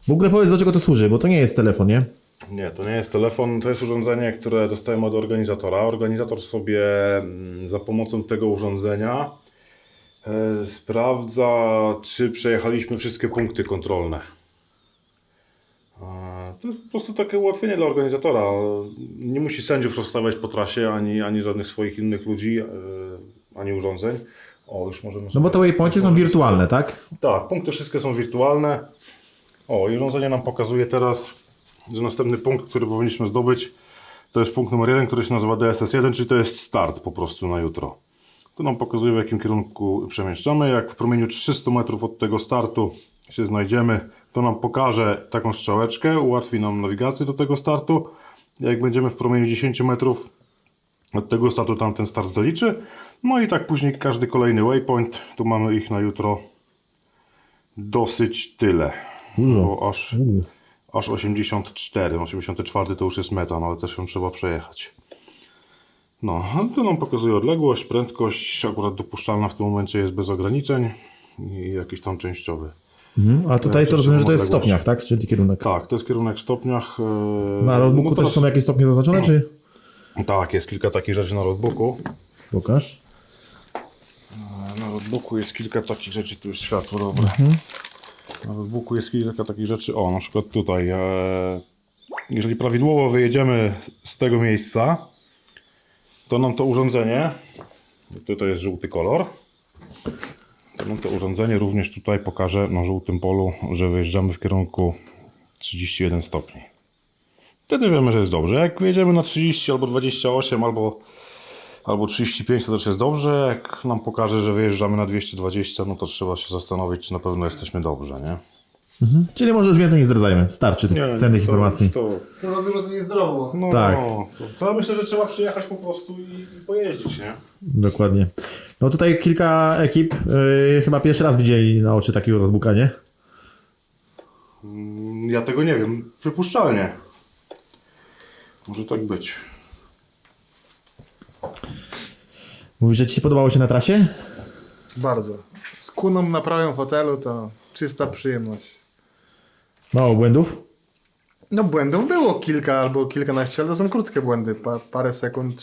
W ogóle powiedz, do czego to służy, bo to nie jest telefon, nie? Nie, to nie jest telefon, to jest urządzenie, które dostajemy od organizatora. Organizator sobie za pomocą tego urządzenia sprawdza, czy przejechaliśmy wszystkie punkty kontrolne. To jest po prostu takie ułatwienie dla organizatora. Nie musi sędziów rozstawiać po trasie, ani żadnych swoich innych ludzi, ani urządzeń. O, już możemy No bo te waypointy są wirtualne, tak? Tak, punkty wszystkie są wirtualne. O, i urządzenie nam pokazuje teraz, że następny punkt, który powinniśmy zdobyć, to jest punkt numer 1, który się nazywa DSS1, czyli to jest start po prostu na jutro. To nam pokazuje, w jakim kierunku przemieszczamy. Jak w promieniu 300 metrów od tego startu się znajdziemy, to nam pokaże taką strzałeczkę, ułatwi nam nawigację do tego startu. Jak będziemy w promieniu 10 metrów od tego startu, tam ten start zaliczy. No i tak później każdy kolejny waypoint. Tu mamy ich na jutro dosyć tyle. Bo aż 84. 84 to już jest meta, no ale też ją trzeba przejechać. No, to nam pokazuje odległość, prędkość, akurat dopuszczalna w tym momencie jest bez ograniczeń i jakiś tam częściowy. A tutaj to rozumiem, że to jest w stopniach, tak? Czyli kierunek. Tak, to jest kierunek w stopniach. Na roadbooku no teraz... też są jakieś stopnie zaznaczone, czy? Tak, jest kilka takich rzeczy na roadbooku. Pokaż. Na roadbooku jest kilka takich rzeczy, tu jest światło, dobra. Na roadbooku jest kilka takich rzeczy, o, na przykład tutaj. Jeżeli prawidłowo wyjedziemy z tego miejsca, to nam to urządzenie, tutaj jest żółty kolor, to nam to urządzenie również tutaj pokaże na żółtym polu, że wyjeżdżamy w kierunku 31 stopni. Wtedy wiemy, że jest dobrze. Jak wyjedziemy na 30 albo 28 albo 35, to też jest dobrze. Jak nam pokaże, że wyjeżdżamy na 220, no to trzeba się zastanowić, czy na pewno jesteśmy dobrze, nie? Czyli może już więcej nie zdradzajmy. Starczy tych cennych informacji. Co za dużo to niezdrowo. No, tak. To ja myślę, że trzeba przyjechać po prostu i pojeździć, nie? Dokładnie. No tutaj kilka ekip chyba pierwszy raz widzieli na oczy takiego roadbooka, nie? Ja tego nie wiem. Przypuszczalnie. Może tak być. Mówisz, że Ci się podobało się na trasie? Bardzo. Z kuną na prawym fotelu to czysta przyjemność. Mało błędów? No błędów było kilka albo kilkanaście, ale to są krótkie błędy. Parę sekund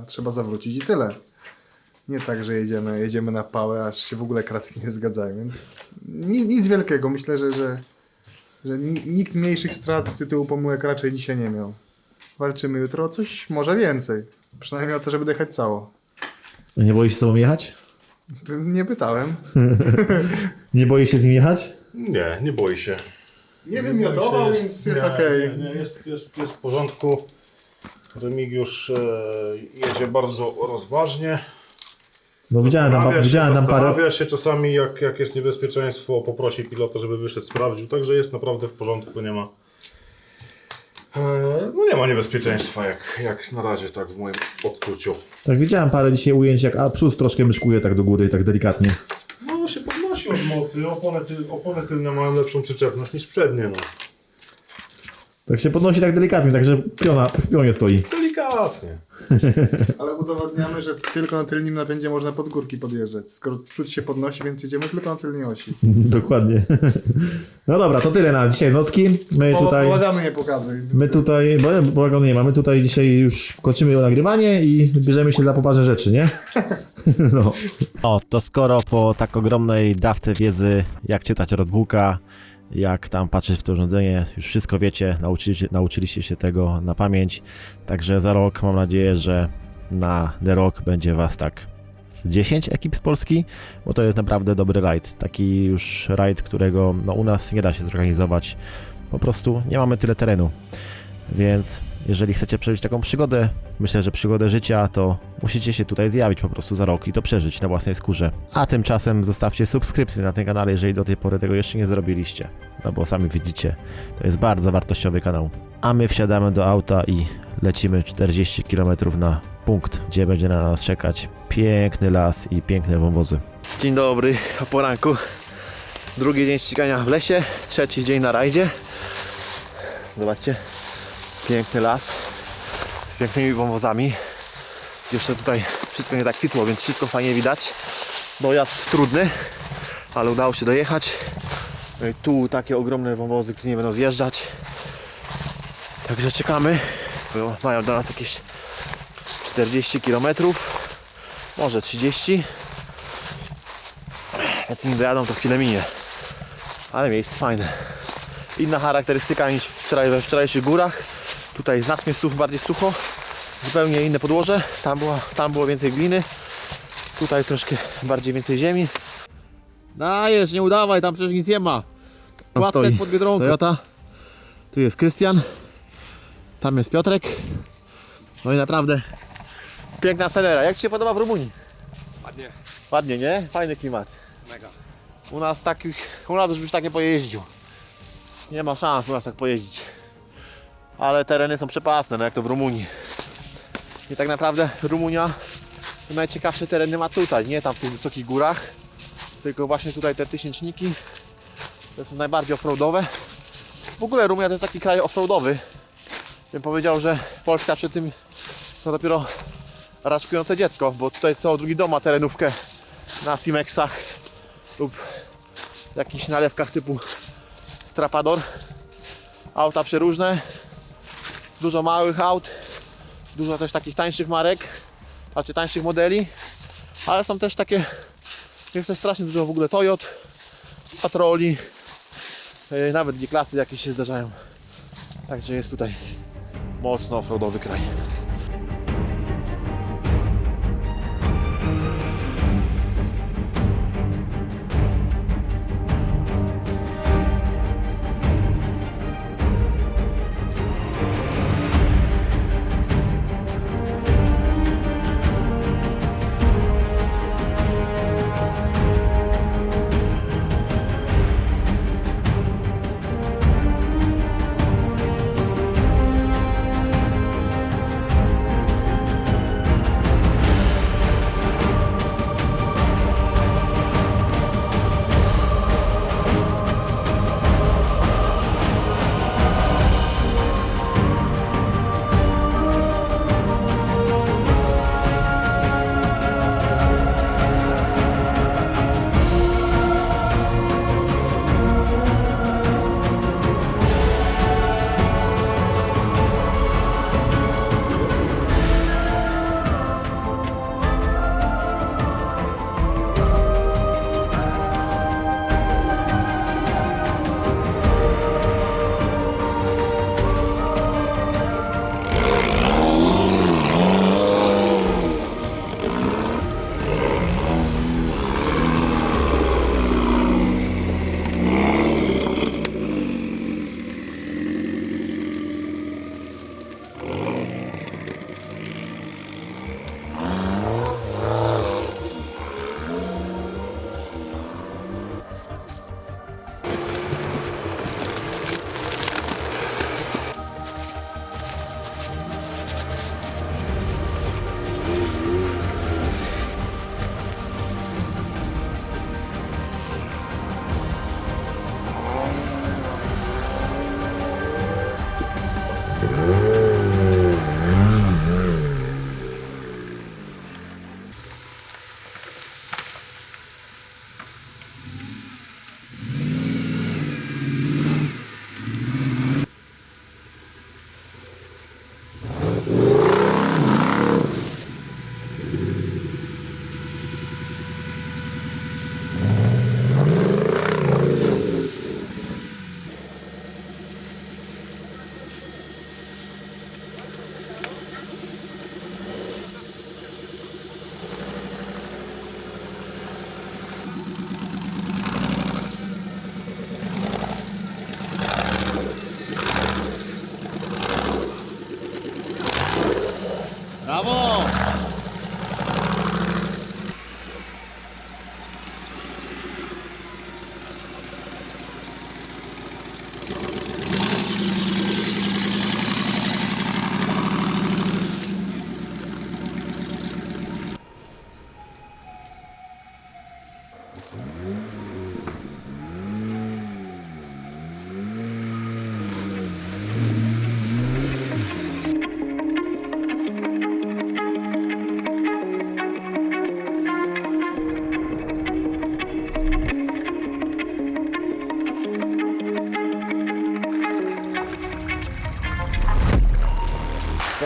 trzeba zawrócić i tyle. Nie tak, że jedziemy na pałę, aż się w ogóle kratki nie zgadzają. Więc nic wielkiego. Myślę, że nikt mniejszych strat z tytułu pomyłek raczej dzisiaj nie miał. Walczymy jutro o coś może więcej. Przynajmniej o to, żeby dojechać cało. Nie boisz się z tobą jechać? Nie pytałem. Nie boisz się z nim jechać? Nie boi się. Nie wymiotował, więc jest okej. Nie, jest w porządku. Remigiusz jedzie bardzo rozważnie. No widziałem tam parę... Zastanawia się czasami, jak jest niebezpieczeństwo, poprosi pilota, żeby wyszedł, sprawdził. Także jest naprawdę w porządku, nie ma... No nie ma niebezpieczeństwa, jak na razie, tak w moim odczuciu. Tak, widziałem parę dzisiaj ujęć, jak przód troszkę myszkuje tak do góry, tak delikatnie. No się podnosi od mocy, opony tylne mają lepszą przyczepność niż przednie, no. Tak się podnosi tak delikatnie, także w pionie stoi. Delikatnie. Ale udowodniamy, że tylko na tylnym napędzie można pod górki podjeżdżać. Skoro przód się podnosi, więc jedziemy tylko na tylnej osi. Dokładnie. No dobra, to tyle na dzisiaj nocki. Bałaganu nie pokazuj. My tutaj, bałaganu nie ma, my tutaj dzisiaj już kończymy nagrywanie i bierzemy się za poważne rzeczy, nie? No. O, to skoro po tak ogromnej dawce wiedzy, jak czytać roadbooka, jak tam patrzeć w to urządzenie. Już wszystko wiecie, nauczyliście się tego na pamięć. Także za rok mam nadzieję, że na The Rock będzie was tak z 10 ekip z Polski, bo to jest naprawdę dobry rajd. Taki już rajd, którego no, u nas nie da się zorganizować. Po prostu nie mamy tyle terenu. Więc jeżeli chcecie przeżyć taką przygodę, myślę, że przygodę życia, to musicie się tutaj zjawić po prostu za rok i to przeżyć na własnej skórze. A tymczasem zostawcie subskrypcję na tym kanale, jeżeli do tej pory tego jeszcze nie zrobiliście. No bo sami widzicie, to jest bardzo wartościowy kanał. A my wsiadamy do auta i lecimy 40 km na punkt, gdzie będzie na nas czekać piękny las i piękne wąwozy. Dzień dobry, o poranku. Drugi dzień ścigania w lesie, trzeci dzień na rajdzie. Zobaczcie, piękny las z pięknymi wąwozami. Jeszcze tutaj wszystko nie zakwitło, więc wszystko fajnie widać. Dojazd trudny, ale udało się dojechać. No i tu takie ogromne wąwozy, które nie będą zjeżdżać. Także czekamy, bo mają do nas jakieś 40 km, może 30. Jak nim dojadą, to chwilę minie. Ale miejsce fajne. Inna charakterystyka niż we wczorajszych górach. Tutaj znacznie bardziej sucho. Zupełnie inne podłoże. Tam było więcej gliny. Tutaj troszkę bardziej więcej ziemi. Dajesz, nie udawaj, tam przecież nic nie ma. Płatek pod Biedronką. Toyota. Tu jest Krystian. Tam jest Piotrek. No i naprawdę piękna scenera. Jak Ci się podoba w Rumunii? Ładnie. Ładnie, nie? Fajny klimat. Mega. U nas już byś tak nie pojeździł. Nie ma szans u nas tak pojeździć. Ale tereny są przepasne, no jak to w Rumunii. I tak naprawdę Rumunia najciekawsze tereny ma tutaj, nie tam w tych wysokich górach, tylko właśnie tutaj te tysięczniki. To są najbardziej offroadowe. W ogóle Rumunia to jest taki kraj offroadowy. Bym powiedział, że Polska przy tym to dopiero raczkujące dziecko, bo tutaj co drugi dom ma terenówkę na Simexach lub jakichś nalewkach typu Trapador. Auta przeróżne, dużo małych aut, dużo też takich tańszych marek, znaczy tańszych modeli, ale są też takie, jest też strasznie dużo w ogóle Toyot, Patroli, nawet G-klasy jakieś się zdarzają. Także jest tutaj mocno offroadowy kraj. Brawo!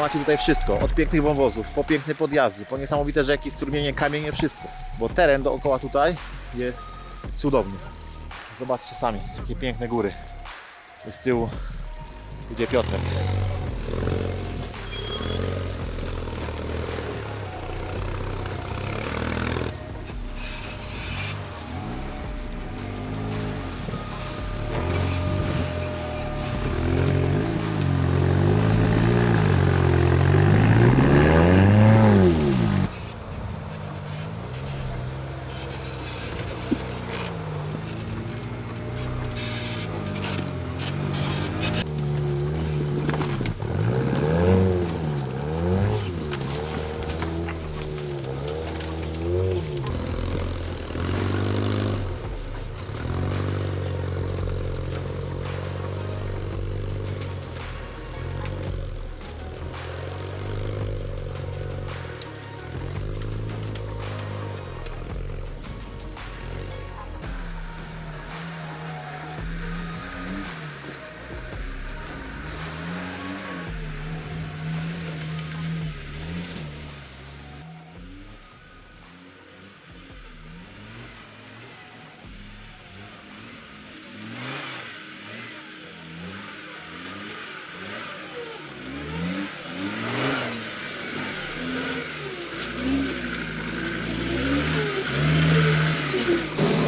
Macie tutaj wszystko, od pięknych wąwozów, po piękne podjazdy, po niesamowite rzeki, strumienie, kamienie, wszystko. Bo teren dookoła tutaj jest cudowny. Zobaczcie sami, jakie piękne góry. Z tyłu idzie Piotrek.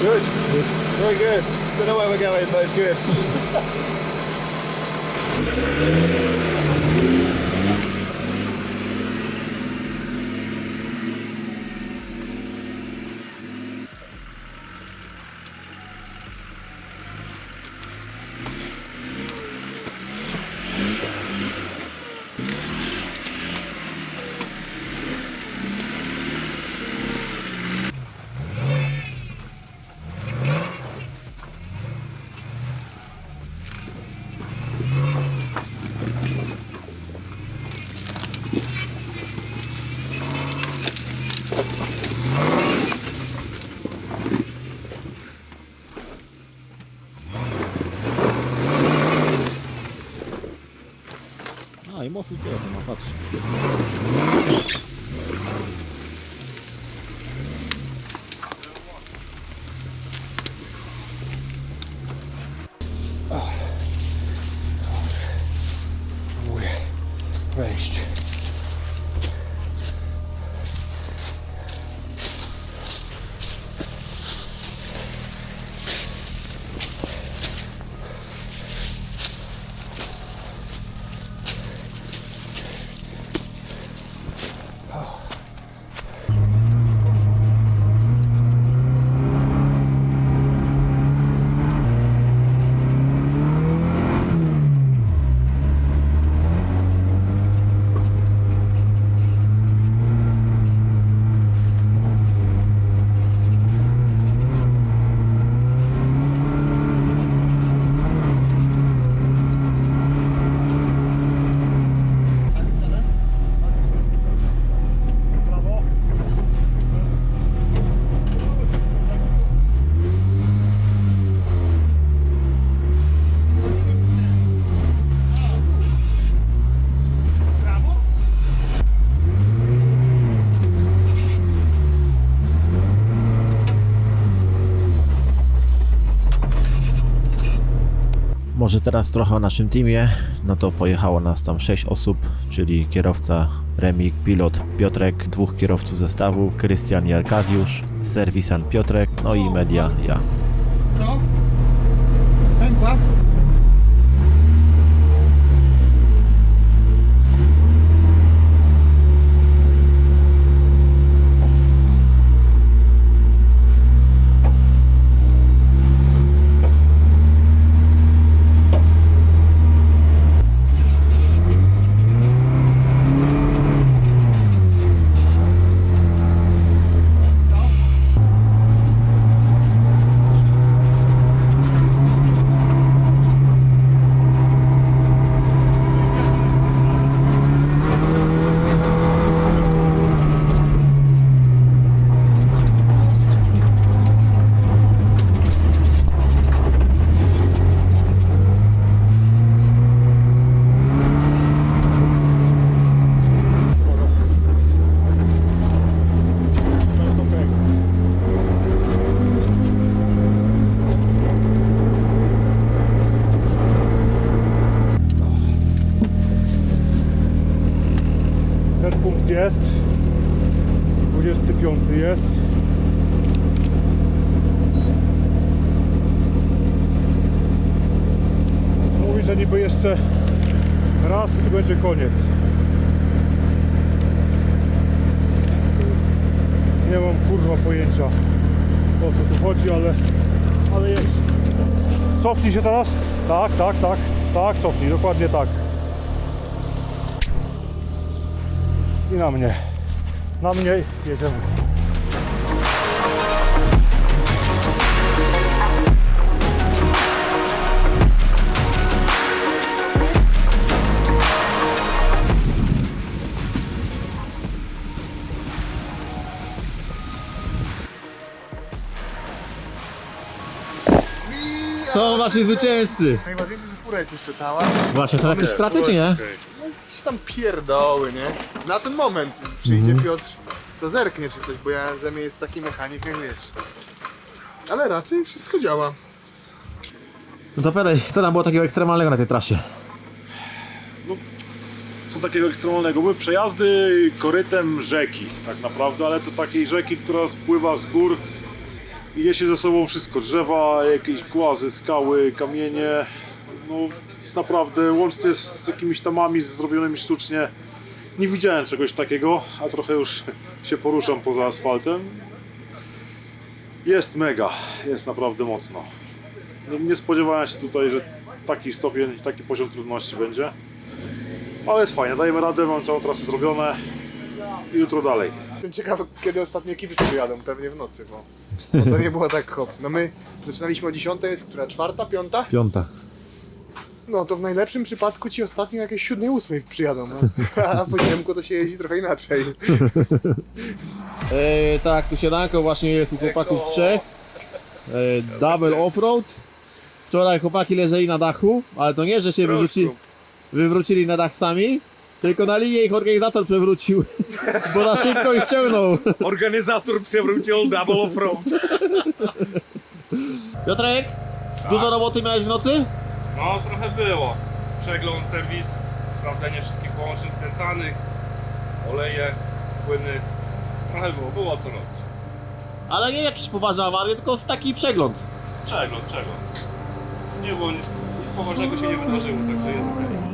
Good. Very good. Don't know where we're going, but it's good. A i mocno to ma, patrz. Próbuję wejść. Może teraz trochę o naszym teamie. No to pojechało nas tam 6 osób, czyli kierowca Remik, pilot Piotrek, 2 kierowców zestawów, Krystian i Arkadiusz, serwisant Piotrek, no i media ja. Co? Pękła? jest. 25 jest. Mówi, że niby jeszcze raz i będzie koniec. Nie mam kurwa pojęcia, o co tu chodzi, ale jedź. Cofnij się teraz. Tak, cofnij, dokładnie tak. I na mnie jedziemy. To wasi zwycięzcy. Najważniejsze, że fura jest jeszcze cała. Właśnie, to jakieś straty czy nie? No jakieś tam pierdoły, nie? Na ten moment przyjdzie Piotr, to zerknie czy coś, bo ja ze mnie jest taki mechanik, jak wiesz. Ale raczej wszystko działa. No to Pedej, co tam było takiego ekstremalnego na tej trasie? Co takiego ekstremalnego? Były przejazdy korytem rzeki tak naprawdę, ale to takiej rzeki, która spływa z gór i niesie ze sobą wszystko. Drzewa, jakieś głazy, skały, kamienie. No naprawdę łącznie z jakimiś tamami zrobionymi sztucznie. Nie widziałem czegoś takiego, a trochę już się poruszam poza asfaltem. Jest mega, jest naprawdę mocno. Nie spodziewałem się tutaj, że taki stopień, taki poziom trudności będzie. Ale jest fajnie, dajemy radę, mam całą trasę zrobione i jutro dalej. Jestem ciekawy, kiedy ostatnie ekipy przyjadą, pewnie w nocy, bo to nie było tak hop. No my zaczynaliśmy o 10, jest która? 4, 5? 5. No to w najlepszym przypadku ci ostatnio jakieś 7, 8 przyjadą, no. A po ziemku to się jeździ trochę inaczej. Tak, tu siadanko właśnie jest u chłopaków trzech. Double offroad. Wczoraj chłopaki leżeli na dachu, ale to nie, że się wywrócili na dach sami, tylko na linię ich organizator przewrócił, bo na szybko ich ciągnął. Organizator przewrócił double offroad. Piotrek, dużo roboty miałeś w nocy? No, trochę było. Przegląd, serwis, sprawdzenie wszystkich połączeń skręcanych, oleje, płyny. Trochę było co robić. Ale nie jakieś poważne awarie, tylko taki przegląd. Przegląd. Nie było nic poważnego się nie wydarzyło, także jest okej.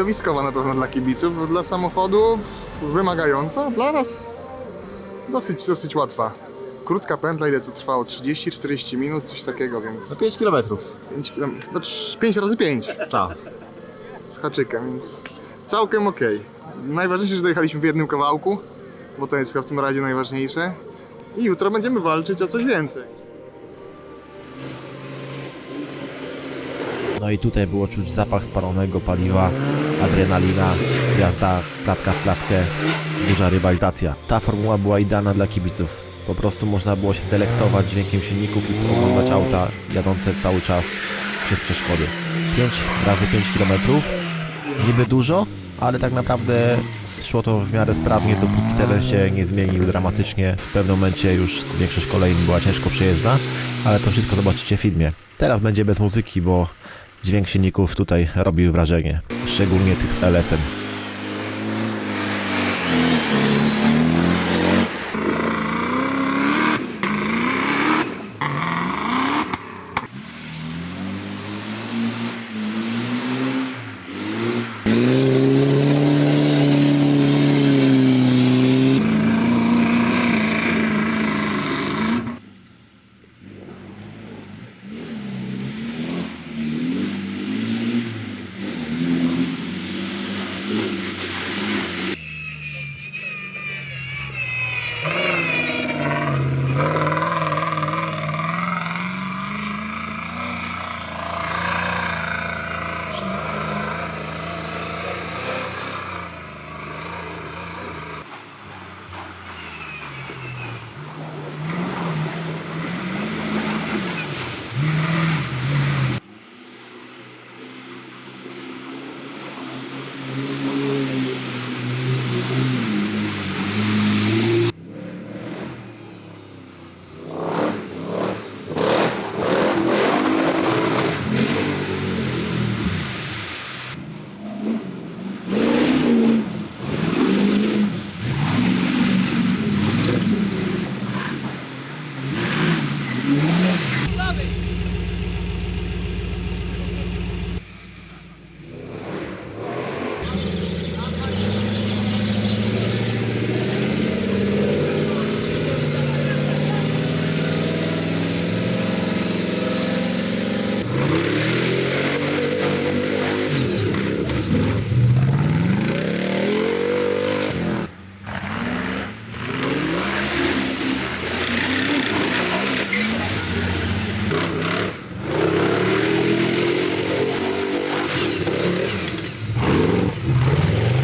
widowiskowa na pewno dla kibiców, dla samochodu wymagająca, dla nas dosyć łatwa. Krótka pętla, ile to trwało? 30-40 minut, coś takiego, więc... No 5 km. 5 razy 5. Tak. Z haczykiem, więc całkiem okej. Najważniejsze, że dojechaliśmy w jednym kawałku, bo to jest chyba w tym razie najważniejsze. I jutro będziemy walczyć o coś więcej. No i tutaj było czuć zapach spalonego paliwa, adrenalina, jazda klatka w klatkę, duża rywalizacja. Ta formuła była idealna dla kibiców. Po prostu można było się delektować dźwiękiem silników i oglądać auta jadące cały czas przez przeszkody. 5 razy 5 km, niby dużo, ale tak naprawdę szło to w miarę sprawnie, dopóki teren się nie zmienił dramatycznie. W pewnym momencie już większość kolejn była ciężko przejezdna, ale to wszystko zobaczycie w filmie. Teraz będzie bez muzyki, bo dźwięk silników tutaj robił wrażenie, szczególnie tych z LS-em.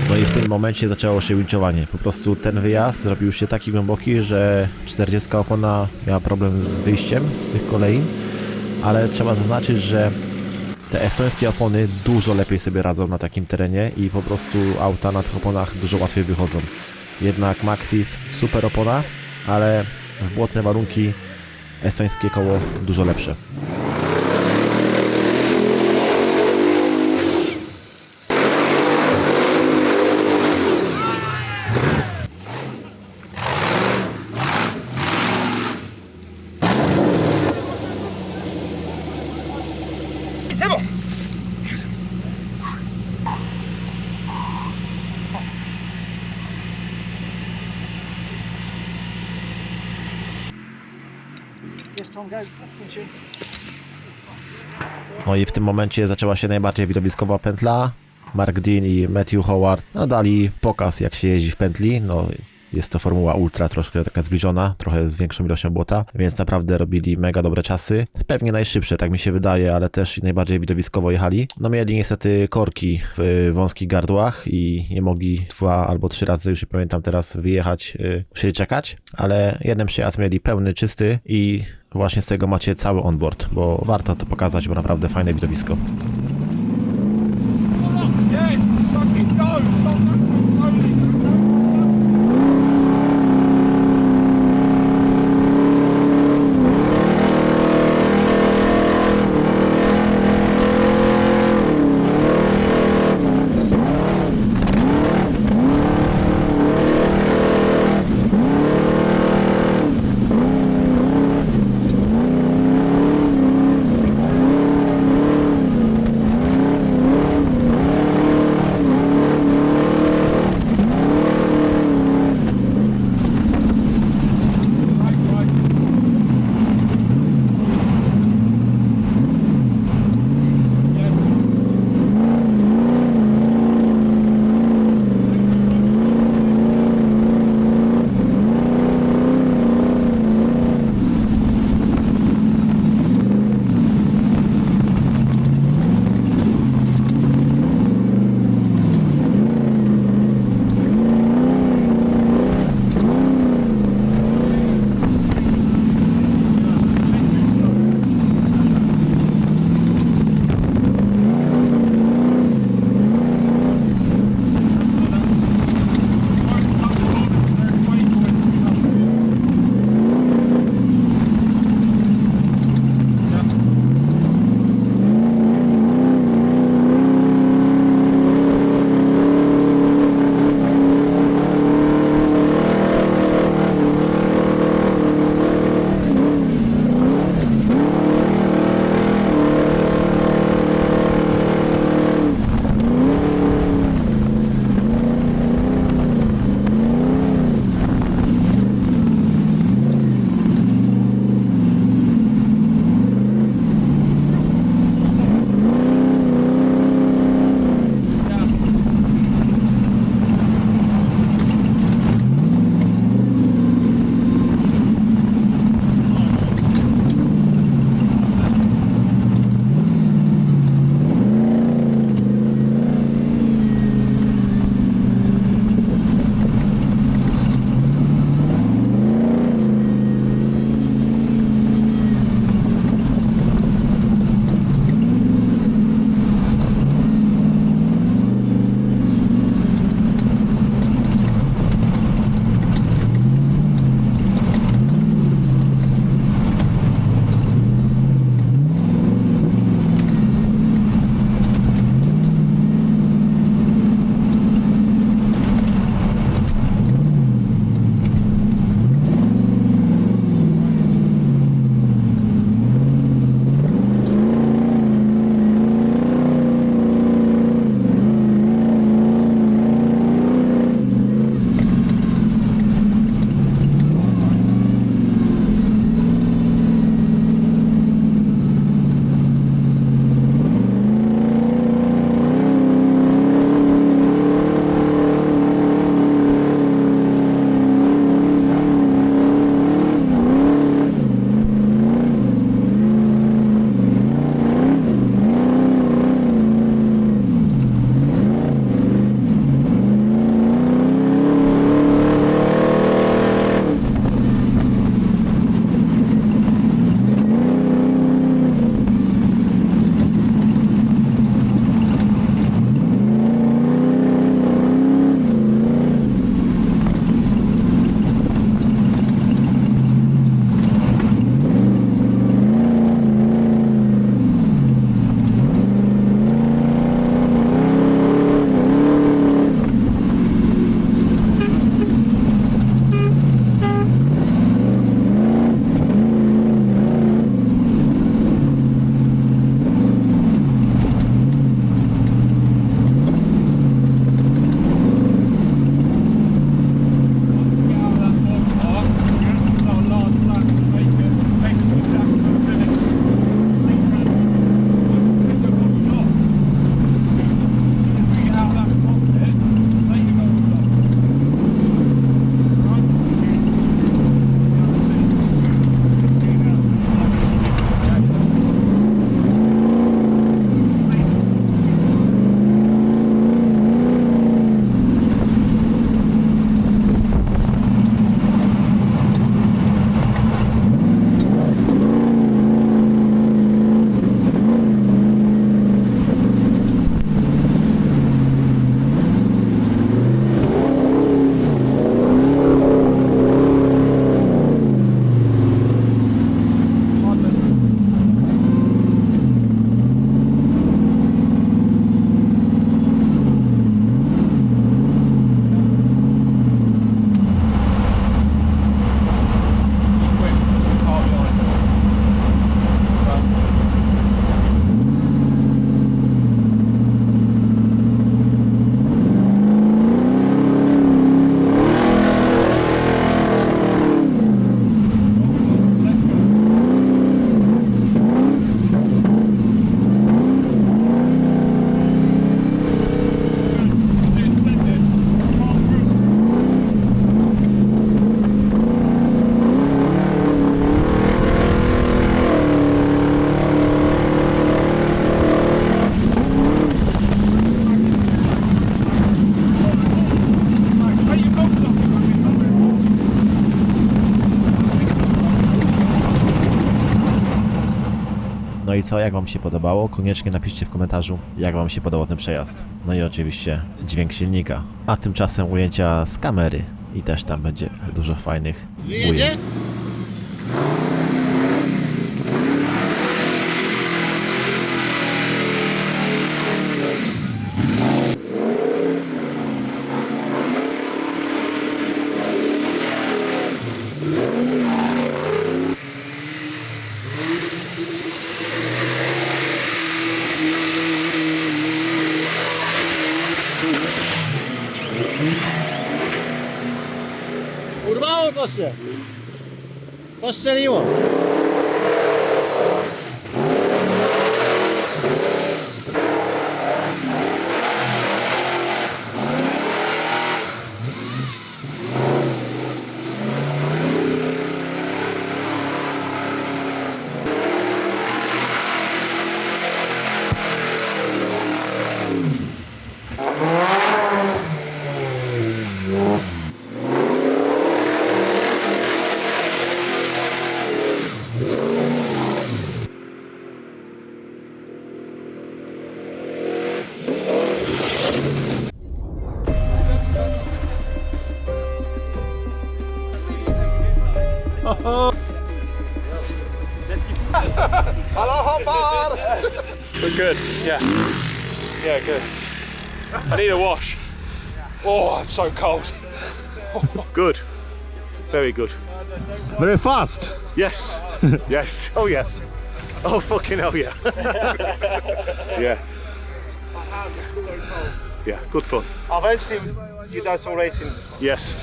No i w tym momencie zaczęło się winczowanie. Po prostu ten wyjazd zrobił się taki głęboki, że 40 opona miała problem z wyjściem z tych kolei, ale trzeba zaznaczyć, że te estońskie opony dużo lepiej sobie radzą na takim terenie i po prostu auta na tych oponach dużo łatwiej wychodzą. Jednak Maxxis super opona, ale w błotne warunki estońskie koło dużo lepsze. No i w tym momencie zaczęła się najbardziej widowiskowa pętla. Mark Dean i Matthew Howard dali pokaz, jak się jeździ w pętli. No, jest to formuła ultra, troszkę taka zbliżona, trochę z większą ilością błota, więc naprawdę robili mega dobre czasy. Pewnie najszybsze, tak mi się wydaje, ale też najbardziej widowiskowo jechali. No mieli niestety korki w wąskich gardłach i nie mogli 2 albo 3 razy, już nie pamiętam teraz, wyjechać, musieli czekać, ale jeden przejazd mieli pełny, czysty i właśnie z tego macie cały onboard, bo warto to pokazać, bo naprawdę fajne widowisko. No i co, jak Wam się podobało? Koniecznie napiszcie w komentarzu, jak Wam się podobał ten przejazd. No i oczywiście dźwięk silnika. A tymczasem ujęcia z kamery i też tam będzie dużo fajnych ujęć. Urwało coś się! Coś strzeliło! Hello, Hobart! We're good, yeah. Yeah, good. I need a wash. Oh, I'm so cold. Good. Very good. Very fast! Yes. Yes. Oh yes. Oh fucking hell yeah. Yeah. Yeah, good fun. Eventually, you do some racing. Yes.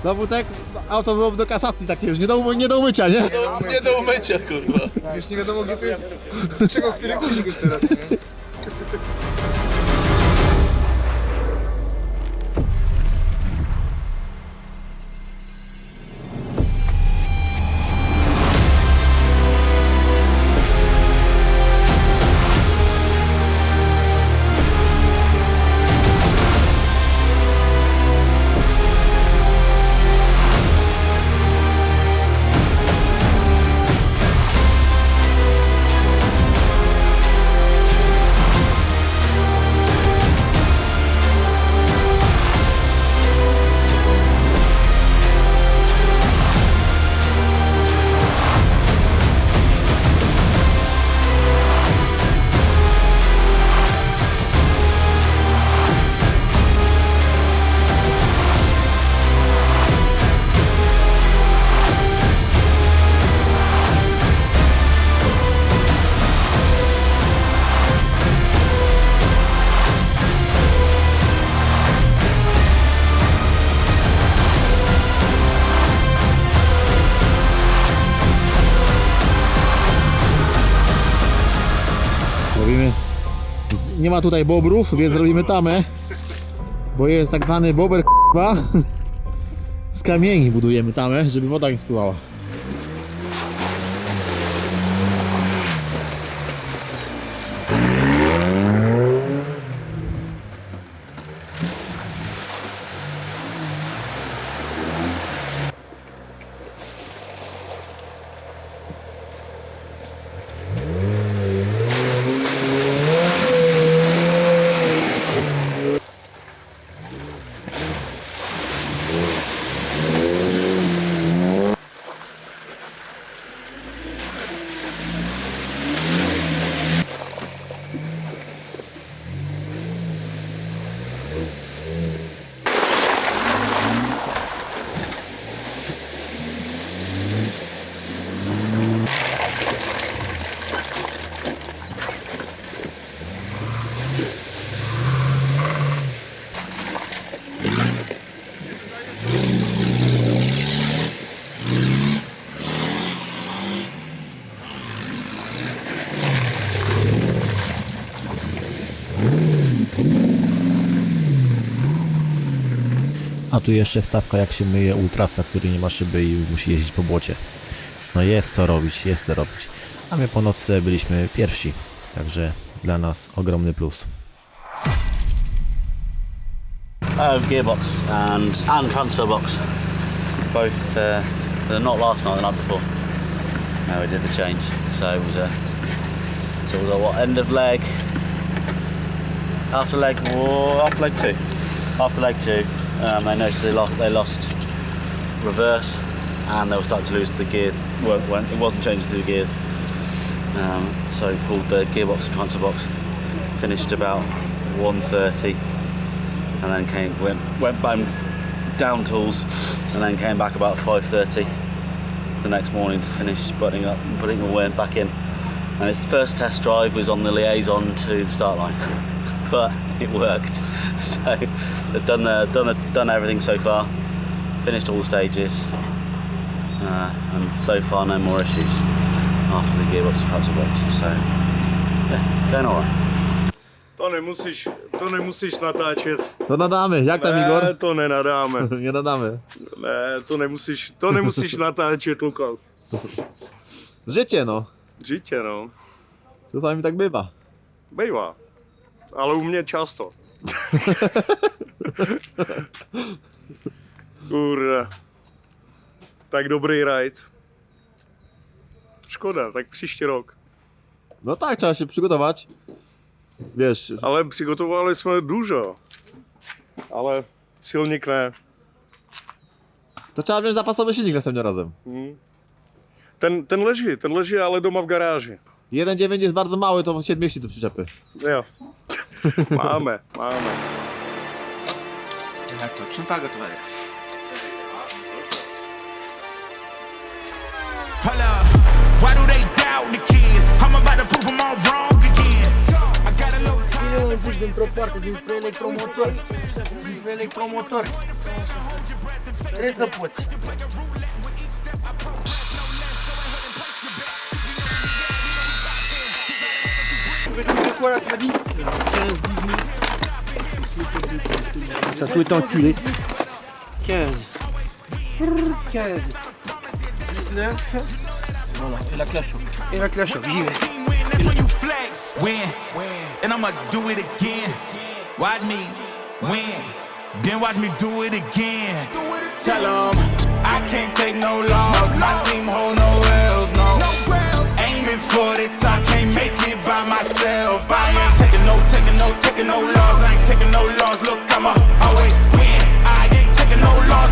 Dowódek, auto byłoby do kasacji takie już, nie do umycia, nie? Nie do umycia, kurwa. Już nie wiadomo gdzie to jest, do czego, który guzik już teraz, nie? Nie ma tutaj bobrów, więc robimy tamę, bo jest tak zwany bober k***a. Z kamieni budujemy tamę, żeby woda nie spływała. A tu jeszcze wstawka, jak się myje ultrasa, który nie ma szyby i musi jeździć po błocie. No jest co robić, jest co robić. A my po nocy byliśmy pierwsi, także dla nas ogromny plus. Gearbox and transfer box, both Not last night, the night before. No, we did the change. So it was a what, end of leg. After leg two. After leg two, they noticed they lost reverse, and they were starting to lose the gear. Well, it wasn't changing through gears. So pulled the gearbox and transfer box. Finished about 1:30, and then went back down tools, and then came back about 5:30 the next morning to finish putting the wind back in. And his first test drive was on the liaison to the start line, but it worked. So they've done everything so far, finished all stages, and so far no more issues after the gearbox and transfer box. So yeah, going alright. To nemusíš natáčet. To nadáme, jak tam Igor? Ne, to nenadáme. Nie nadáme. Ne, to nemusíš natáčet, Lukas. Życie no. Życie no. Czasami tak bywa. Bývá. Ale u mě často. Kurwa. Tak dobrý ride. Szkoda, tak příští rok. No tak, trzeba się przygotować. Wiesz. Ale přigotowali jsme dużo. Ale silnik ne. To trzeba wziąć zapasowy silnik następnym razem. Ten leží, ale doma v garáži. 1.9 jest bardzo mały, to się mieści do przyczepy. Jo. Máme. Jak to? Czym paga to daje? Why do they doubt the kid? I'm about to prove them all wrong again. I got a low time. Un pic dintr-o parte, dinspre electromotor. Trebuie să poți. Ça souhaite enculer. 15. 15. 19. Voilà, et la clash. Et la clash, j'y vais. When you flex, win, and I'ma do it again. Watch me win, then watch me do it again. Tell them I can't take no loss. My team hold no L's, no. Aiming for the top, can't make it by myself. I ain't taking no loss. I ain't taking no loss. Look, I'ma always win. I ain't taking no loss.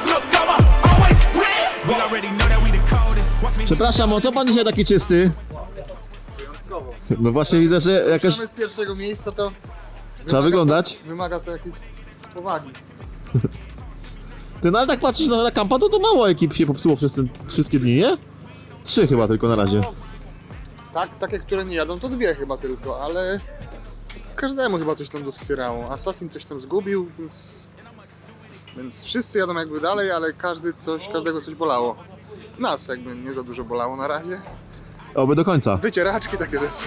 Look, I'ma always win. We already know that we the coldest. Przepraszam, o co pan dzisiaj taki czysty? No właśnie widzę, że jakaś... z pierwszego miejsca to... Trzeba wyglądać. Wymaga to jakiejś powagi. Ty no ale tak patrzysz na kampa, to mało ekip się popsuło przez te wszystkie dni, nie? 3 chyba tylko na razie. Tak, takie, które nie jadą, to 2 chyba tylko, ale... Każdemu chyba coś tam doskwierało. Assassin coś tam zgubił, więc wszyscy jadą jakby dalej, ale każdego coś bolało. Nas jakby nie za dużo bolało na razie. Oby do końca. Wycieraczki, takie rzeczy.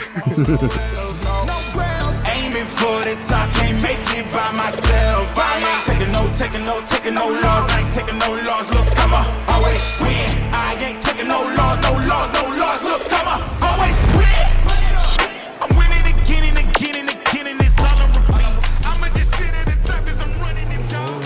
Aiming for the top, can't make it by myself. I ain't taking no loss. I ain't taking no loss. Look, I'ma always win. I ain't taking no loss. Look, I'ma always win. I'm winning again and again and again, and it's all on repeat. I'ma just sit at the top 'cause I'm running it down.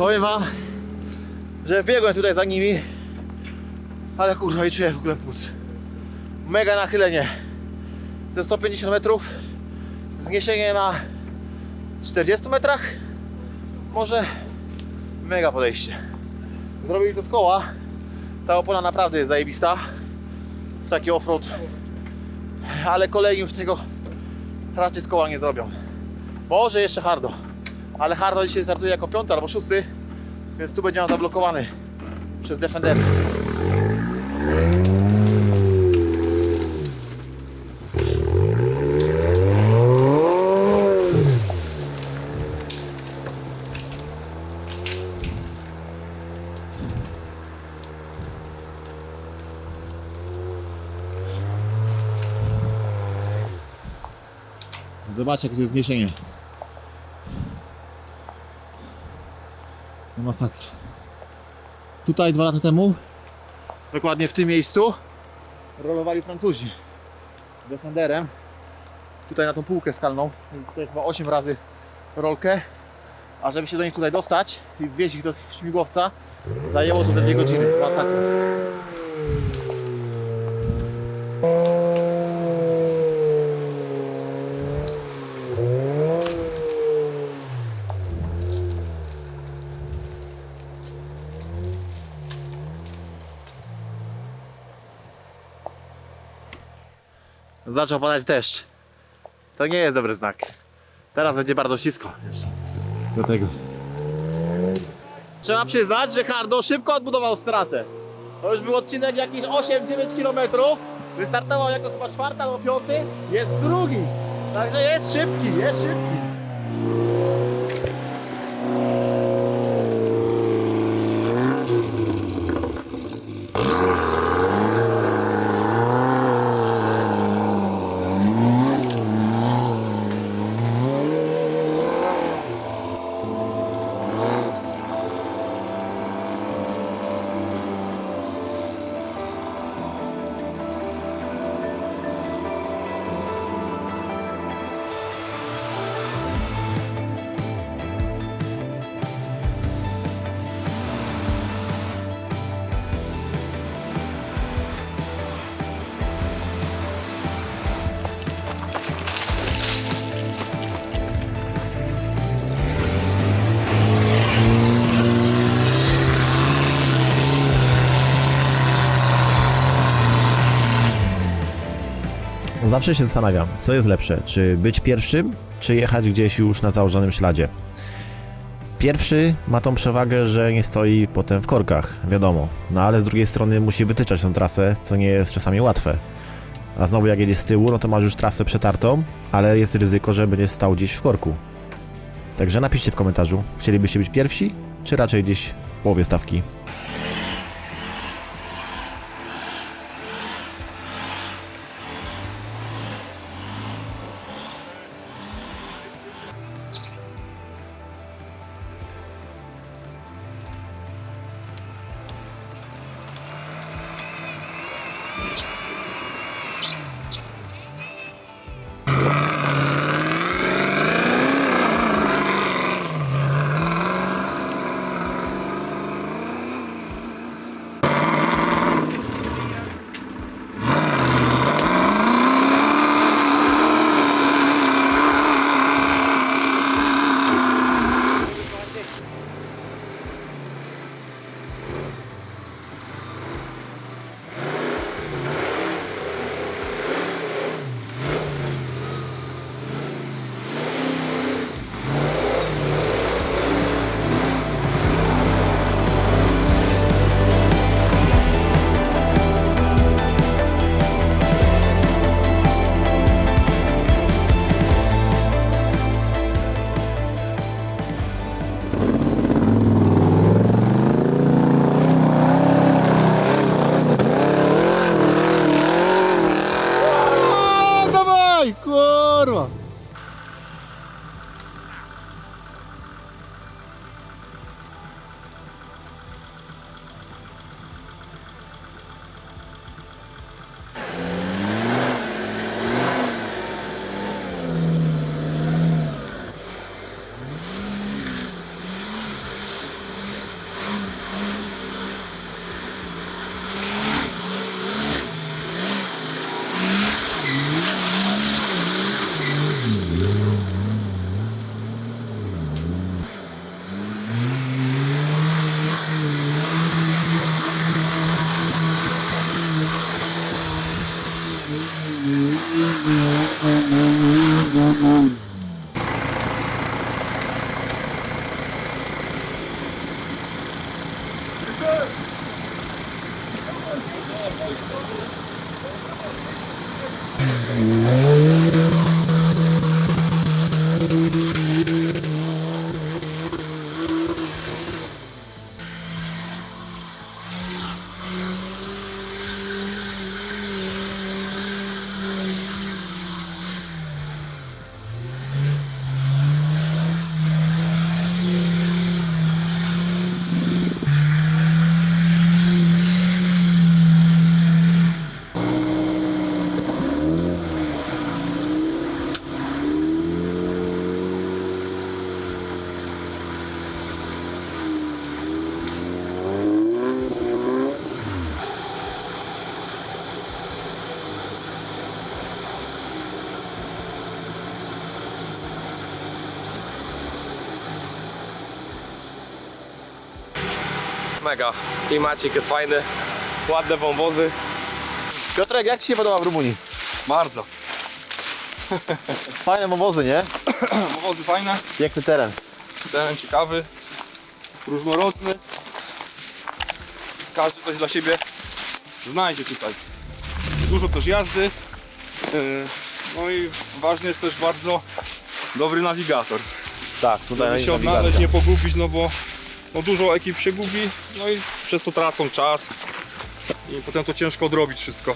Powiem wam, że biegłem tutaj za nimi, ale kurwa nie czuję w ogóle płuc. Mega nachylenie. Ze 150 metrów, zniesienie na 40 metrach. Może mega podejście. Zrobili to z koła. Ta opona naprawdę jest zajebista. Taki offroad. Ale kolejni już tego raczej z koła nie zrobią. Może jeszcze hardo. Ale hardo dzisiaj startuje jako 5. albo 6. Więc tu będzie on zablokowany przez defendery. Zobaczcie, jakie to jest zniesienie. No masakra. Tutaj 2 lata temu, dokładnie w tym miejscu, rolowali Francuzi Defenderem. Tutaj na tą półkę skalną. Tutaj chyba 8 razy rolkę. A żeby się do nich tutaj dostać i zwieźć ich do śmigłowca, zajęło to 2 godziny. Masakra. Zaczął padać deszcz. To nie jest dobry znak. Teraz będzie bardzo ślisko. Do tego. Trzeba przyznać, że Hardo szybko odbudował stratę. To już był odcinek jakichś 8-9 km. Wystartował jako chyba 4. albo 5. Jest drugi. Także jest szybki, jest szybki. Zawsze się zastanawiam, co jest lepsze, czy być pierwszym, czy jechać gdzieś już na założonym śladzie. Pierwszy ma tą przewagę, że nie stoi potem w korkach, wiadomo, no ale z drugiej strony musi wytyczać tą trasę, co nie jest czasami łatwe. A znowu jak jedziesz z tyłu, no to masz już trasę przetartą, ale jest ryzyko, że będziesz stał gdzieś w korku. Także napiszcie w komentarzu, chcielibyście być pierwsi, czy raczej gdzieś w połowie stawki. Mega. Klimacik jest fajny, ładne wąwozy. Piotrek, jak Ci się podoba w Rumunii? Bardzo. Fajne wąwozy, nie? Wąwozy fajne. Piękny teren. Teren ciekawy, różnorodny. Każdy coś dla siebie znajdzie tutaj. Dużo też jazdy. No i ważny jest też bardzo dobry nawigator. Tak, tutaj żeby się odnaleźć, nie pogubić, no bo dużo ekip się gubi, no i przez to tracą czas i potem to ciężko odrobić wszystko.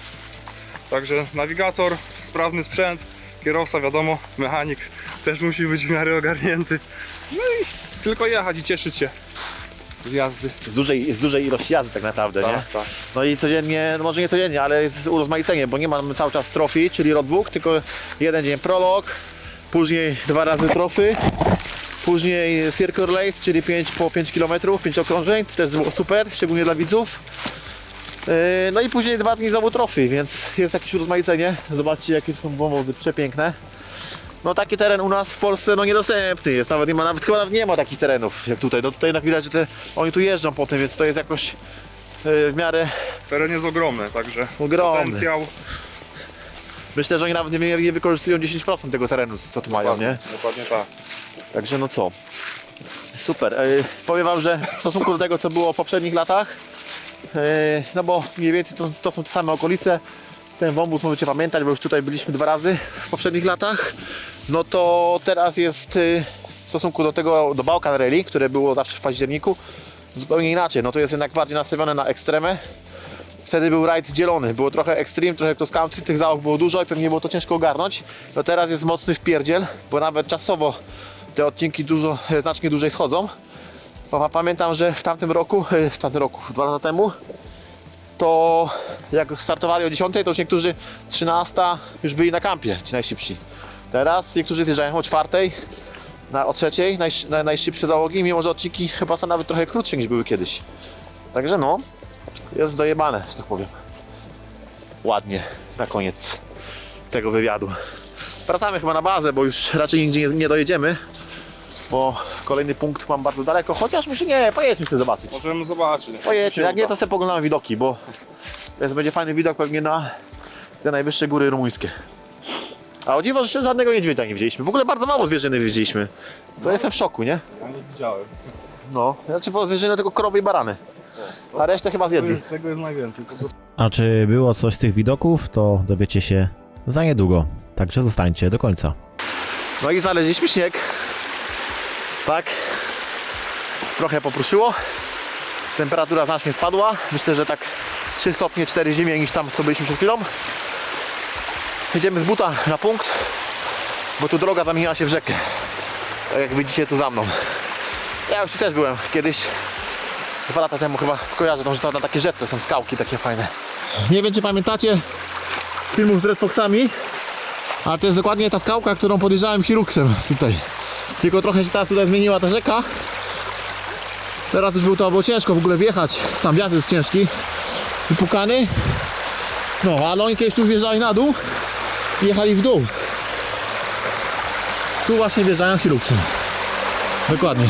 Także nawigator, sprawny sprzęt, kierowca wiadomo, mechanik też musi być w miarę ogarnięty. No i tylko jechać i cieszyć się z jazdy. Z dużej ilości jazdy tak naprawdę, nie? Tak. No i codziennie, no może nie codziennie, ale jest urozmaicenie, bo nie mamy cały czas trophy, czyli roadbook, tylko jeden dzień prolog, później 2 razy trophy, później circle race, czyli 5 km, 5 okrążeń, to też było super, szczególnie dla widzów. No i później 2 dni znowu trophy, więc jest jakieś urozmaicenie. Zobaczcie, jakie są wąwozy przepiękne. No taki teren u nas w Polsce no niedostępny jest, chyba nawet nie ma takich terenów jak tutaj. No tutaj jednak widać, że oni tu jeżdżą po tym, więc to jest jakoś w miarę... Teren jest ogromny, także ogromny. Potencjał. Myślę, że oni nawet nie wykorzystują 10% tego terenu, co tu mają, nie? Dokładnie tak. Także no co, super. Powiem Wam, że w stosunku do tego, co było w poprzednich latach, no bo mniej więcej to są te same okolice, ten wąwóz możecie pamiętać, bo już tutaj byliśmy 2 razy w poprzednich latach, no to teraz jest w stosunku do tego, do Balkan Rally, które było zawsze w październiku, zupełnie inaczej. No to jest jednak bardziej nastawione na ekstremę. Wtedy był rajd dzielony, było trochę extreme, trochę cross country, tych załóg było dużo i pewnie było to ciężko ogarnąć. No teraz jest mocny wpierdziel, bo nawet czasowo te odcinki znacznie dłużej schodzą. Pamiętam, że w tamtym roku, 2 lata temu, to jak startowali o 10, to już niektórzy 13 już byli na kampie, ci najszybsi. Teraz niektórzy zjeżdżają o 4, o 3, najszybsze załogi, mimo że odcinki chyba są nawet trochę krótsze niż były kiedyś. Także no, jest dojebane, że tak powiem. Ładnie, na koniec tego wywiadu. Wracamy chyba na bazę, bo już raczej nigdzie nie dojedziemy. Bo kolejny punkt mam bardzo daleko, chociaż myślę, nie, pojedźmy sobie zobaczyć. Możemy zobaczyć. Pojedźmy, jak nie to sobie poglądamy widoki, bo to będzie fajny widok pewnie na te najwyższe góry rumuńskie. A o dziwo, że jeszcze żadnego niedźwiedzia nie widzieliśmy. W ogóle bardzo mało zwierzyny widzieliśmy. To jestem w szoku, nie? Ja nie widziałem. No, znaczy po zwierzyny tylko krowy i barany. A resztę chyba zjedli. Tego jest najwięcej. A czy było coś z tych widoków, to dowiecie się za niedługo. Także zostańcie do końca. No i znaleźliśmy śnieg. Tak. Trochę popruszyło. Temperatura znacznie spadła. Myślę, że tak 3 stopnie 4 zimniej niż tam, co byliśmy przed chwilą. Jedziemy z buta na punkt, bo tu droga zamieniła się w rzekę. Tak jak widzicie tu za mną. Ja już tu też byłem kiedyś. 2 lata temu chyba kojarzę, że to na takie rzece są skałki takie fajne. Nie wiem, czy pamiętacie filmów z Red Foxami, ale to jest dokładnie ta skałka, którą podjeżdżałem Hiruksem tutaj. Tylko trochę się teraz tutaj zmieniła ta rzeka. Teraz już było ciężko w ogóle wjechać. Sam wjazd jest ciężki. Wypukany. No, ale oni kiedyś tu zjeżdżali na dół i jechali w dół. Tu właśnie wjeżdżają Hiruksem. Dokładnie.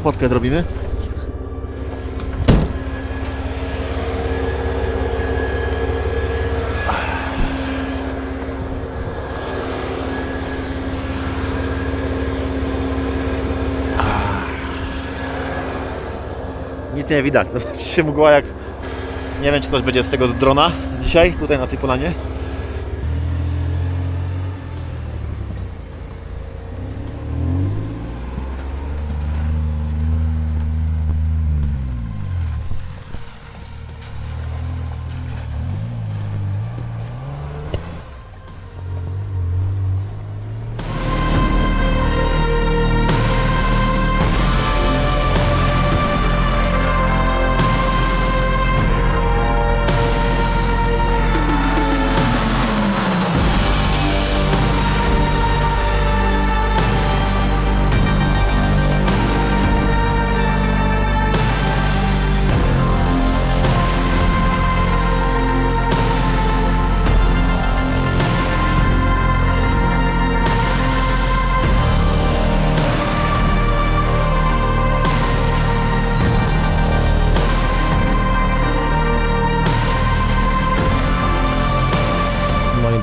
fotkę zrobimy. Nic nie widać, zobaczcie, mgła jak... Nie wiem, czy coś będzie z tego drona dzisiaj, tutaj na tej polanie.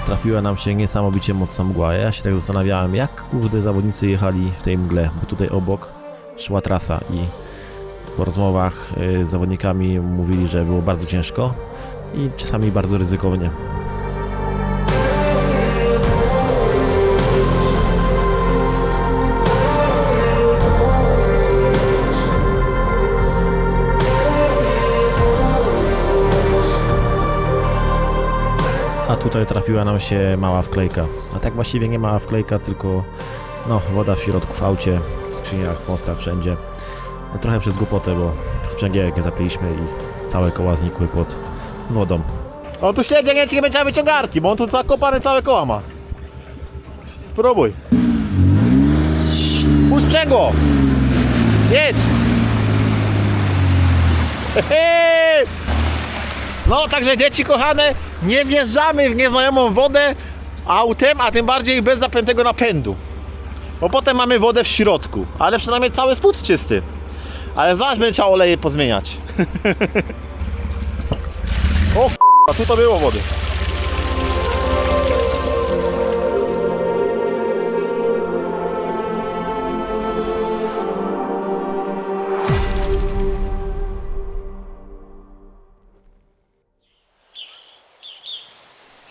Trafiła nam się niesamowicie mocna mgła. Ja się tak zastanawiałem, jak kurde zawodnicy jechali w tej mgle, bo tutaj obok szła trasa i po rozmowach z zawodnikami mówili, że było bardzo ciężko i czasami bardzo ryzykownie. A tutaj trafiła nam się mała wklejka. A tak właściwie nie mała wklejka, tylko no, woda w środku, w aucie, w skrzyniach, w mostach, wszędzie. No, trochę przez głupotę, bo sprzęgierek zapiliśmy i całe koła znikły pod wodą. No tu śledzie nie będzie wyciągarki, bo on tu zakopane całe koła ma. Spróbuj. Puść sprzęgło! Jedź! No także dzieci kochane, nie wjeżdżamy w nieznajomą wodę autem, a tym bardziej bez zapiętego napędu. Bo potem mamy wodę w środku, ale przynajmniej cały spód czysty. Ale zaś będzie trzeba oleje pozmieniać. O a tu to było wody.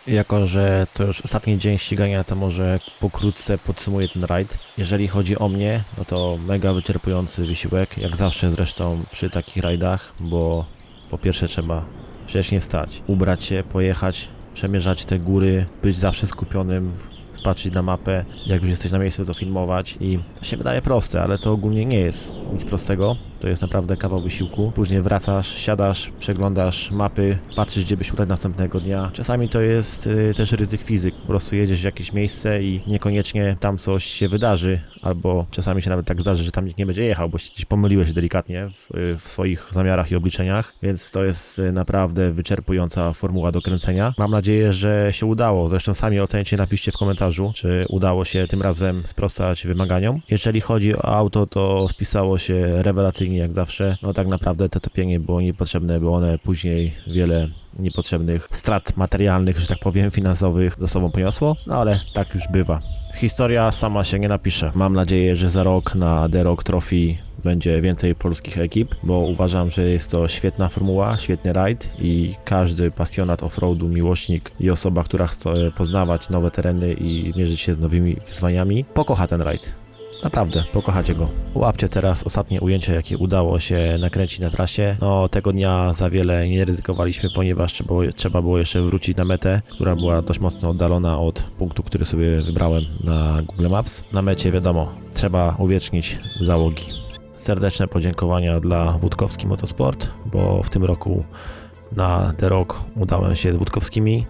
Jako że to już ostatni dzień ścigania, to może pokrótce podsumuję ten rajd. Jeżeli chodzi o mnie, no to mega wyczerpujący wysiłek, jak zawsze zresztą przy takich rajdach, bo po pierwsze trzeba wcześniej wstać, ubrać się, pojechać, przemierzać te góry, być zawsze skupionym, patrzeć na mapę, jak już jesteś na miejscu, to filmować i to się wydaje proste, ale to ogólnie nie jest nic prostego. To jest naprawdę kawał wysiłku. Później wracasz, siadasz, przeglądasz mapy, patrzysz, gdzie byś udać następnego dnia. Czasami to jest też ryzyk fizyk. Po prostu jedziesz w jakieś miejsce i niekoniecznie tam coś się wydarzy, albo czasami się nawet tak zdarzy, że tam nikt nie będzie jechał, bo gdzieś pomyliłeś się delikatnie w swoich zamiarach i obliczeniach, więc to jest naprawdę wyczerpująca formuła do kręcenia. Mam nadzieję, że się udało. Zresztą sami ocencie, napiszcie w komentarzu, czy udało się tym razem sprostać wymaganiom. Jeżeli chodzi o auto, to spisało się rewelacyjnie jak zawsze. No tak naprawdę to topienie było niepotrzebne, bo one później wiele niepotrzebnych strat materialnych, że tak powiem, finansowych za sobą poniosło, no ale tak już bywa. Historia sama się nie napisze. Mam nadzieję, że za rok na The Rock Trophy będzie więcej polskich ekip, bo uważam, że jest to świetna formuła, świetny rajd i każdy pasjonat offroadu, miłośnik i osoba, która chce poznawać nowe tereny i mierzyć się z nowymi wyzwaniami, pokocha ten rajd. Naprawdę, pokochacie go. Łapcie teraz ostatnie ujęcia, jakie udało się nakręcić na trasie. No, tego dnia za wiele nie ryzykowaliśmy, ponieważ trzeba było jeszcze wrócić na metę, która była dość mocno oddalona od punktu, który sobie wybrałem na Google Maps. Na mecie, wiadomo, trzeba uwiecznić załogi. Serdeczne podziękowania dla Wódkowski Motorsport, bo w tym roku na The Rock udałem się z Wódkowskimi.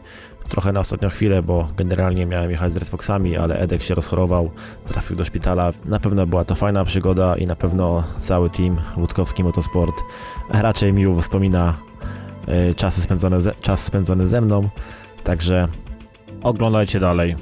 Trochę na ostatnią chwilę, bo generalnie miałem jechać z Red Foxami, ale Edek się rozchorował, trafił do szpitala. Na pewno była to fajna przygoda i na pewno cały team Wódkowski Motorsport raczej miło wspomina czas spędzony ze mną. Także oglądajcie dalej.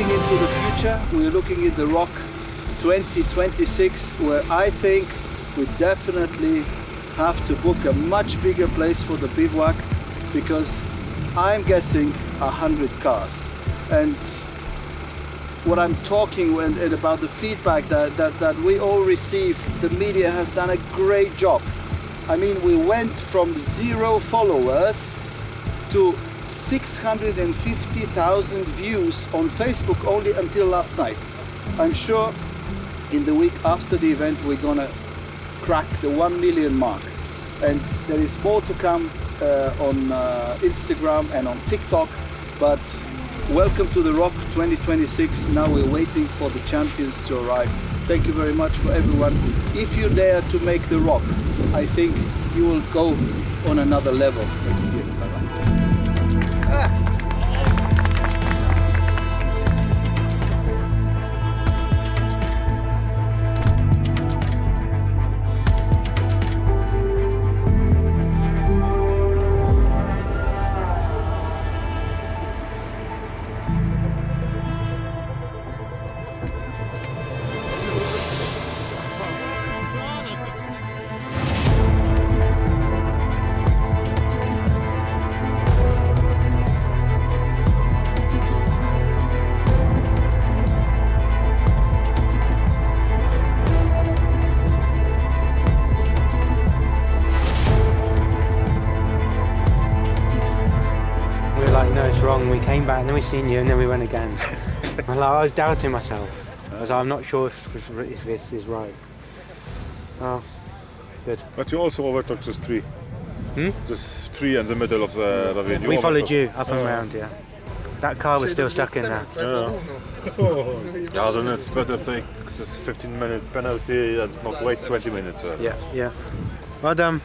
looking into the future. We're looking at the Rock 2026, where I think we definitely have to book a much bigger place for the bivouac, because I'm guessing 100 cars. And what I'm talking and about the feedback that we all receive, the media has done a great job. I mean, we went from 0 followers to 650,000 views on Facebook only until last night. I'm sure in the week after the event we're gonna crack the 1 million mark. And there is more to come on Instagram and on TikTok, but welcome to the Rock 2026. Now we're waiting for the champions to arrive. Thank you very much for everyone. If you dare to make the Rock, I think you will go on another level next year. We came back and then we seen you and then we went again. I was doubting myself. I'm not sure if this is right. Oh, good. But you also overtook just 3. Just 3 in the middle of the ravine. We followed you up and around, yeah. That car was still stuck in there. Yeah, then it's better take this 15-minute penalty and not wait 20 minutes. Yeah. Well done.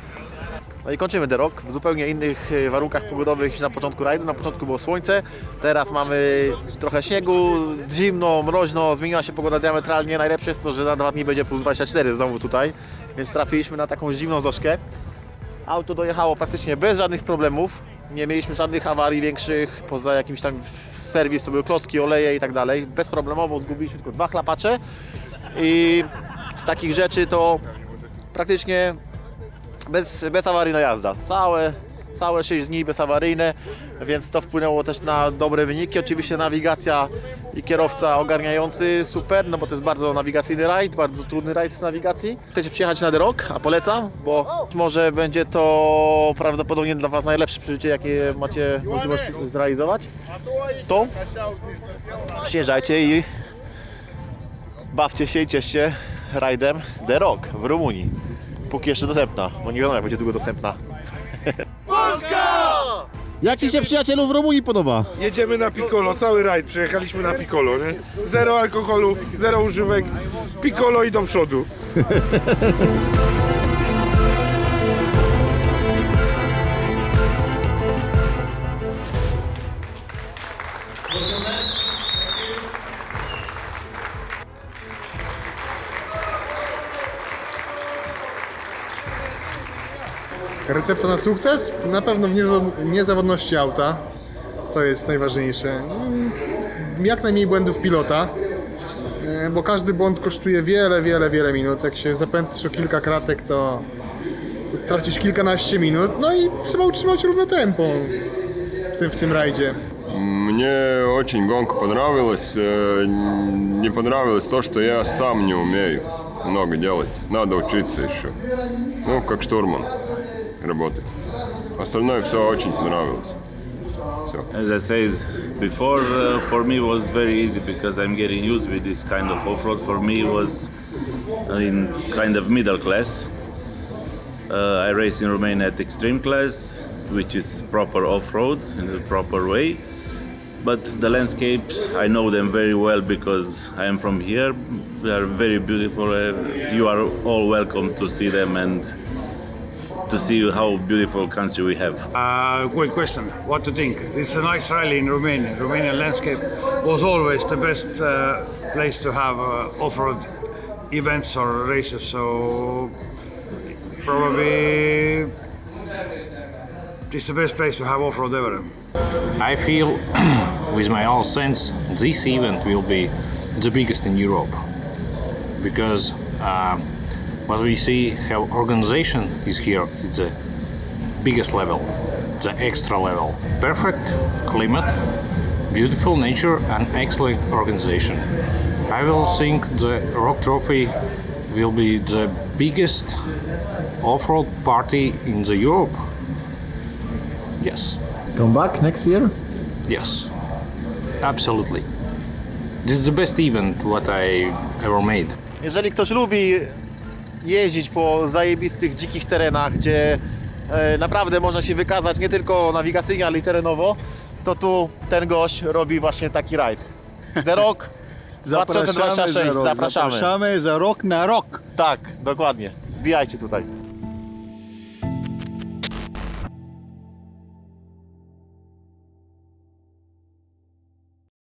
No i kończymy The Rock w zupełnie innych warunkach pogodowych niż na początku rajdu. Na początku było słońce, teraz mamy trochę śniegu, zimno, mroźno, zmieniła się pogoda diametralnie. Najlepsze jest to, że za 2 dni będzie plus 24 znowu tutaj, więc trafiliśmy na taką zimną zoszkę. Auto dojechało praktycznie bez żadnych problemów, nie mieliśmy żadnych awarii większych, poza jakimś tam serwis, to były klocki, oleje i tak dalej. Bezproblemowo zgubiliśmy tylko 2 chlapacze i z takich rzeczy to praktycznie bezawaryjna jazda. Całe 6 dni bezawaryjne, więc to wpłynęło też na dobre wyniki. Oczywiście nawigacja i kierowca ogarniający super, no bo to jest bardzo nawigacyjny rajd, bardzo trudny rajd w nawigacji. Chcecie przyjechać na The Rock, a polecam, bo może będzie to prawdopodobnie dla Was najlepsze przeżycie, jakie macie możliwość zrealizować. To przyjeżdżajcie i bawcie się i cieszcie rajdem The Rock w Rumunii. Póki jeszcze dostępna, bo nie wiadomo jak będzie długo dostępna. Polska! Jak Ci się, przyjacielu, w Rumunii podoba? Jedziemy na Piccolo, cały rajd przyjechaliśmy na Piccolo, nie? 0 alkoholu, 0 używek, Piccolo i do przodu. Recepta na sukces? Na pewno w niezawodności auta. To jest najważniejsze. Jak najmniej błędów pilota, bo każdy błąd kosztuje wiele minut. Jak się zapętlisz o kilka kratek, to tracisz kilkanaście minut. No i trzeba utrzymać równe tempo w tym rajdzie. Мне очень гонка понравилась. Не понравилось то, что я сам не умею много делать. Надо учиться еще. Ну, как штурман работать. Остальное все очень понравилось. Все. As I said before, for me it was very easy because I'm getting used with this kind of off-road. For me it was in kind of middle class. I race in Romania at extreme class, which is proper off-road in the proper way. But the landscapes, I know them very well because I am from here. They are very beautiful. You are all welcome to see them and to see how beautiful country we have. Good question. What to think? It's a nice rally in Romania. Romanian landscape was always the best place to have off-road events or races. So probably it's the best place to have off-road ever. I feel with my all sense, this event will be the biggest in Europe, because what we see how organization is here is the biggest level, the extra level. Perfect climate, beautiful nature and excellent organization. I will think the Rock Trophy will be the biggest off-road party in the Europe. Yes. Come back next year? Yes. Absolutely. This is the best event what I ever made. Jeżeli ktoś lubi jeździć po zajebistych, dzikich terenach, gdzie naprawdę można się wykazać nie tylko nawigacyjnie, ale i terenowo, to tu ten gość robi właśnie taki rajd. The Rock 2026, zapraszamy. Zapraszamy za rok na rok. Tak, dokładnie. Wbijajcie tutaj.